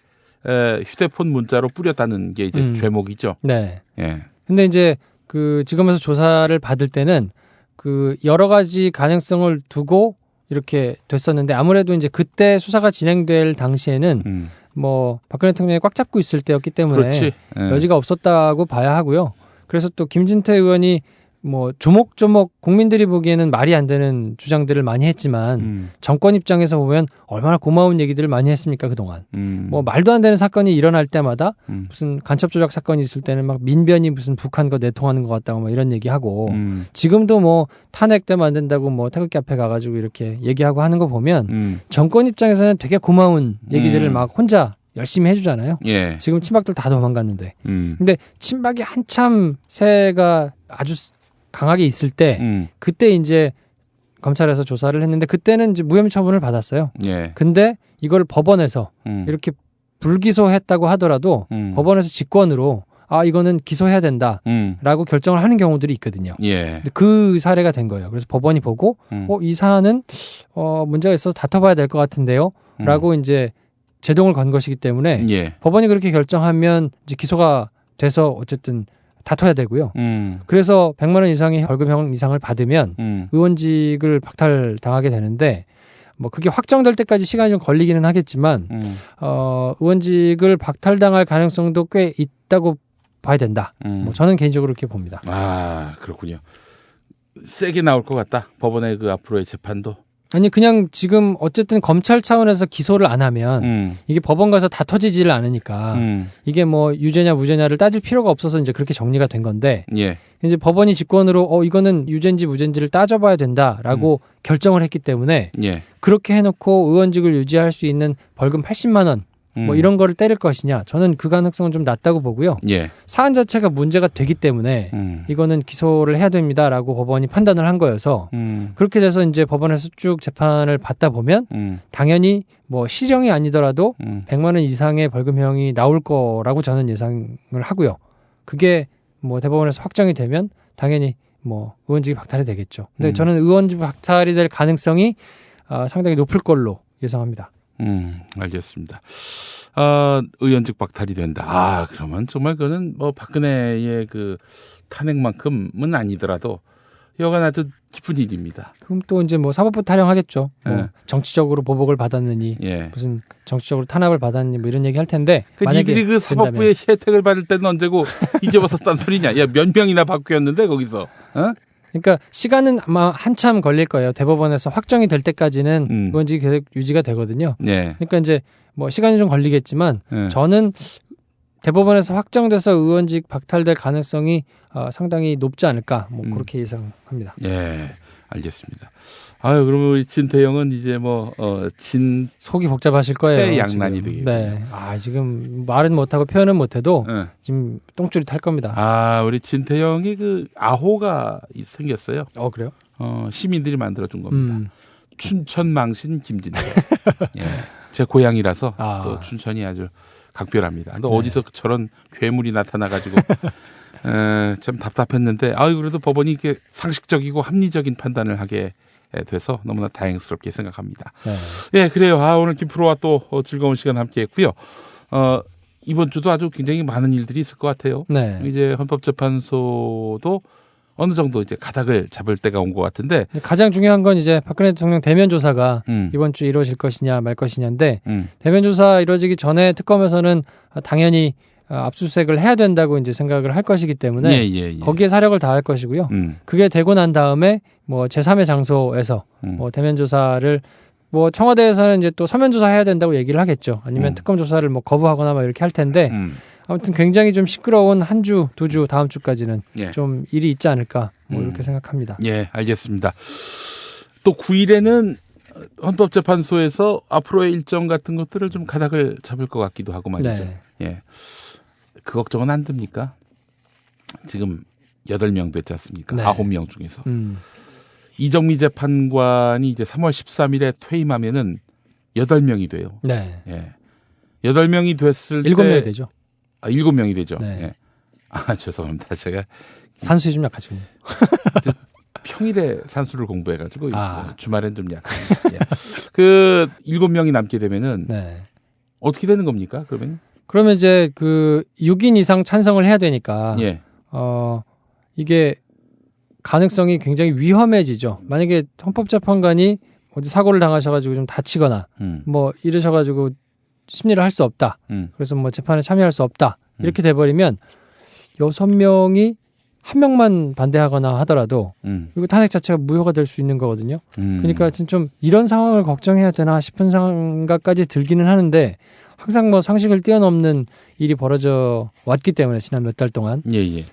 [SPEAKER 1] 휴대폰 문자로 뿌렸다는 게 이제 죄목이죠.
[SPEAKER 9] 근데 이제 그 지검에서 조사를 받을 때는 그 여러 가지 가능성을 두고 이렇게 됐었는데 아무래도 이제 그때 수사가 진행될 당시에는 뭐 박근혜 대통령이 꽉 잡고 있을 때였기 때문에 여지가 없었다고 봐야 하고요. 그래서 또 김진태 의원이 뭐 조목조목 국민들이 보기에는 말이 안 되는 주장들을 많이 했지만 정권 입장에서 보면 얼마나 고마운 얘기들을 많이 했습니까 그동안. 뭐 말도 안 되는 사건이 일어날 때마다 무슨 간첩 조작 사건이 있을 때는 막 민변이 무슨 북한과 내통하는 것 같다고 뭐 이런 얘기하고 지금도 뭐 탄핵되면 안 된다고 뭐 태극기 앞에 가가지고 이렇게 얘기하고 하는 거 보면 정권 입장에서는 되게 고마운 얘기들을 막 혼자 열심히 해주잖아요.
[SPEAKER 1] 예.
[SPEAKER 9] 지금 친박들 다 도망갔는데. 근데 친박이 한참 세가 아주 강하게 있을 때 그때 이제 검찰에서 조사를 했는데 그때는 이제 무혐의 처분을 받았어요.
[SPEAKER 1] 예.
[SPEAKER 9] 근데 이걸 법원에서 이렇게 불기소했다고 하더라도 법원에서 직권으로 이거는 기소해야 된다라고 결정을 하는 경우들이 있거든요.
[SPEAKER 1] 예.
[SPEAKER 9] 근데 그 사례가 된 거예요. 그래서 법원이 보고 이 사안은 문제가 있어서 다퉈봐야 될 것 같은데요. 라고 이제 제동을 건 것이기 때문에
[SPEAKER 1] 예.
[SPEAKER 9] 법원이 그렇게 결정하면 이제 기소가 돼서 어쨌든 다퉈야 되고요. 그래서 100만 원 이상의 벌금형 이상을 받으면 의원직을 박탈당하게 되는데 뭐 그게 확정될 때까지 시간이 좀 걸리기는 하겠지만 의원직을 박탈당할 가능성도 꽤 있다고 봐야 된다. 뭐 저는 개인적으로 그렇게 봅니다.
[SPEAKER 1] 아 그렇군요. 세게 나올 것 같다. 법원의 그 앞으로의 재판도.
[SPEAKER 9] 아니 그냥 지금 어쨌든 검찰 차원에서 기소를 안 하면 이게 법원 가서 다 터지지를 않으니까 이게 뭐 유죄냐 무죄냐를 따질 필요가 없어서 이제 그렇게 정리가 된 건데
[SPEAKER 1] 예.
[SPEAKER 9] 이제 법원이 직권으로 이거는 유죄인지 무죄인지를 따져봐야 된다라고 결정을 했기 때문에
[SPEAKER 1] 예.
[SPEAKER 9] 그렇게 해놓고 의원직을 유지할 수 있는 벌금 80만 원 뭐 이런 거를 때릴 것이냐 저는 그 가능성은 좀 낮다고 보고요.
[SPEAKER 1] 예.
[SPEAKER 9] 사안 자체가 문제가 되기 때문에 이거는 기소를 해야 됩니다라고 법원이 판단을 한 거여서 그렇게 돼서 이제 법원에서 쭉 재판을 받다 보면 당연히 뭐 실형이 아니더라도 100만 원 이상의 벌금형이 나올 거라고 저는 예상을 하고요. 그게 뭐 대법원에서 확정이 되면 당연히 뭐 의원직이 박탈이 되겠죠. 근데 저는 의원직 박탈이 될 가능성이 상당히 높을 걸로 예상합니다.
[SPEAKER 1] 알겠습니다. 의원직 박탈이 된다. 그러면 정말 그거는 뭐 박근혜의 그 탄핵만큼은 아니더라도 여간 아주 기쁜 일입니다.
[SPEAKER 9] 그럼 또 이제 뭐 사법부 타령하겠죠. 뭐 정치적으로 보복을 받았느니 무슨 정치적으로 탄압을 받았니 뭐 이런 얘기 할 텐데
[SPEAKER 1] 니들이 그 사법부의 혜택을 받을 때는 언제고 이제 와서 딴 소리냐. 야, 몇 명이나 바뀌었는데 거기서.
[SPEAKER 9] 그러니까 시간은 아마 한참 걸릴 거예요. 대법원에서 확정이 될 때까지는 의원직이 계속 유지가 되거든요.
[SPEAKER 1] 예.
[SPEAKER 9] 그러니까 이제 뭐 시간이 좀 걸리겠지만 저는 대법원에서 확정돼서 의원직 박탈될 가능성이 상당히 높지 않을까 뭐 그렇게 예상합니다.
[SPEAKER 1] 예, 알겠습니다. 그러면 우리 진태영은 이제 진
[SPEAKER 9] 속이 복잡하실 거예요.
[SPEAKER 1] 양난이 되겠네요.
[SPEAKER 9] 네. 지금 말은 못하고 표현은 못해도 지금 똥줄이 탈 겁니다.
[SPEAKER 1] 우리 진태영이 그 아호가 생겼어요.
[SPEAKER 9] 그래요?
[SPEAKER 1] 시민들이 만들어준 겁니다. 춘천 망신 김진태. 예, 제 고향이라서 또 춘천이 아주 각별합니다. 또 어디서 저런 괴물이 나타나가지고 참 답답했는데 그래도 법원이 이렇게 상식적이고 합리적인 판단을 하게 돼서 너무나 다행스럽게 생각합니다. 예, 그래요. 오늘 김프로와 또 즐거운 시간 함께했고요. 이번 주도 아주 굉장히 많은 일들이 있을 것 같아요.
[SPEAKER 9] 네.
[SPEAKER 1] 이제 헌법재판소도 어느 정도 이제 가닥을 잡을 때가 온 것 같은데
[SPEAKER 9] 가장 중요한 건 이제 박근혜 대통령 대면 조사가 이번 주 이루어질 것이냐 말 것이냐인데 대면 조사 이루어지기 전에 특검에서는 당연히 압수수색을 해야 된다고 이제 생각을 할 것이기 때문에 거기에 사력을 다할 것이고요. 그게 되고 난 다음에 뭐 제3의 장소에서 뭐 대면 조사를 뭐 청와대에서는 이제 또 서면 조사해야 된다고 얘기를 하겠죠. 아니면 특검 조사를 뭐 거부하거나 막 이렇게 할 텐데 아무튼 굉장히 좀 시끄러운 한 주, 두 주 다음 주까지는 좀 일이 있지 않을까 뭐 이렇게 생각합니다.
[SPEAKER 1] 예, 알겠습니다. 또 9일에는 헌법재판소에서 앞으로의 일정 같은 것들을 좀 가닥을 잡을 것 같기도 하고 말이죠.
[SPEAKER 9] 네.
[SPEAKER 1] 예, 그 걱정은 안 듭니까? 지금 8명 됐지 않습니까? 9명 중에서. 이정미 재판관이 이제 3월 13일에 퇴임하면은 8명이 돼요.
[SPEAKER 9] 네.
[SPEAKER 1] 예. 8명이 됐을
[SPEAKER 9] 7명이 되죠.
[SPEAKER 1] 7명이 되죠.
[SPEAKER 9] 네.
[SPEAKER 1] 예. 죄송합니다. 제가
[SPEAKER 9] 산수에 좀 약하시군요.
[SPEAKER 1] 평일에 산수를 공부해가지고 주말엔 좀 약합니다. 예. 그 7명이 남게 되면은 어떻게 되는 겁니까? 그러면
[SPEAKER 9] 이제 그 6인 이상 찬성을 해야 되니까 이게 가능성이 굉장히 위험해지죠. 만약에 헌법재판관이 어디 사고를 당하셔가지고 좀 다치거나 뭐 이러셔가지고 심리를 할 수 없다. 그래서 뭐 재판에 참여할 수 없다. 이렇게 돼버리면 6명이 한 명만 반대하거나 하더라도 이거 탄핵 자체가 무효가 될 수 있는 거거든요. 그러니까 좀 이런 상황을 걱정해야 되나 싶은 생각까지 들기는 하는데 항상 뭐 상식을 뛰어넘는 일이 벌어져 왔기 때문에 지난 몇 달 동안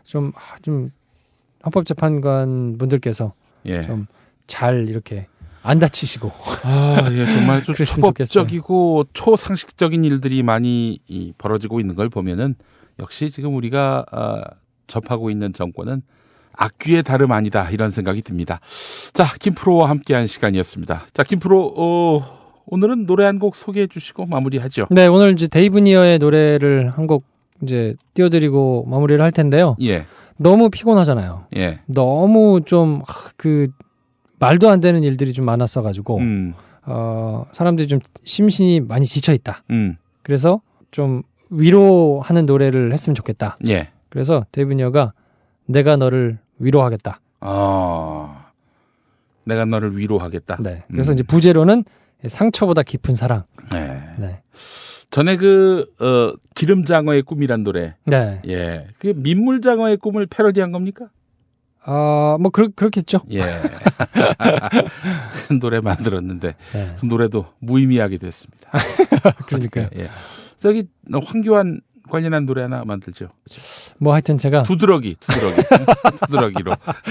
[SPEAKER 9] 좀 헌법재판관 분들께서 좀 잘 이렇게 안 다치시고
[SPEAKER 1] 정말 좀 초법적이고 초상식적인 일들이 많이 벌어지고 있는 걸 보면은 역시 지금 우리가 접하고 있는 정권은 악귀의 다름 아니다 이런 생각이 듭니다. 자, 김프로와 함께한 시간이었습니다. 자, 김프로 오늘은 노래 한 곡 소개해 주시고 마무리하죠.
[SPEAKER 9] 네, 오늘 이제 데이브 니어의 노래를 한 곡 이제 띄워드리고 마무리를 할 텐데요. 너무 피곤하잖아요. 너무 좀 말도 안 되는 일들이 좀 많았어가지고 사람들이 좀 심신이 많이 지쳐 있다. 그래서 좀 위로하는 노래를 했으면 좋겠다. 그래서 데이브 니어가 내가 너를 위로하겠다.
[SPEAKER 1] 내가 너를 위로하겠다.
[SPEAKER 9] 네. 그래서 이제 부제로는 상처보다 깊은 사랑. 네.
[SPEAKER 1] 전에 기름장어의 꿈이란 노래. 그 민물장어의 꿈을 패러디한 겁니까?
[SPEAKER 9] 뭐 그렇겠죠.
[SPEAKER 1] 큰 노래 만들었는데 그 노래도 무의미하게 됐습니다.
[SPEAKER 9] 그러니까요.
[SPEAKER 1] 저기 황교안 관련한 노래 하나 만들죠.
[SPEAKER 9] 뭐 하여튼 제가
[SPEAKER 1] 두드러기로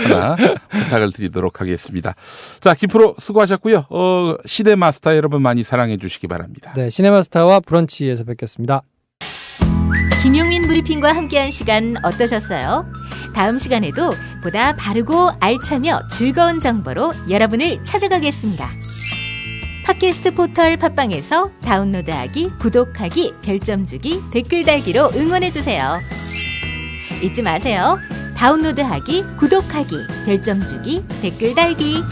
[SPEAKER 1] 하나 부탁을 드리도록 하겠습니다. 자, 김프로 수고하셨고요. 시네마스터 여러분 많이 사랑해 주시기 바랍니다.
[SPEAKER 9] 네, 시네마스터와 브런치에서 뵙겠습니다.
[SPEAKER 8] 김용민 브리핑과 함께한 시간 어떠셨어요? 다음 시간에도 보다 바르고 알차며 즐거운 정보로 여러분을 찾아가겠습니다. 팟캐스트 포털 팟빵에서 다운로드하기, 구독하기, 별점 주기, 댓글 달기로 응원해주세요. 잊지 마세요. 다운로드하기, 구독하기, 별점 주기, 댓글 달기.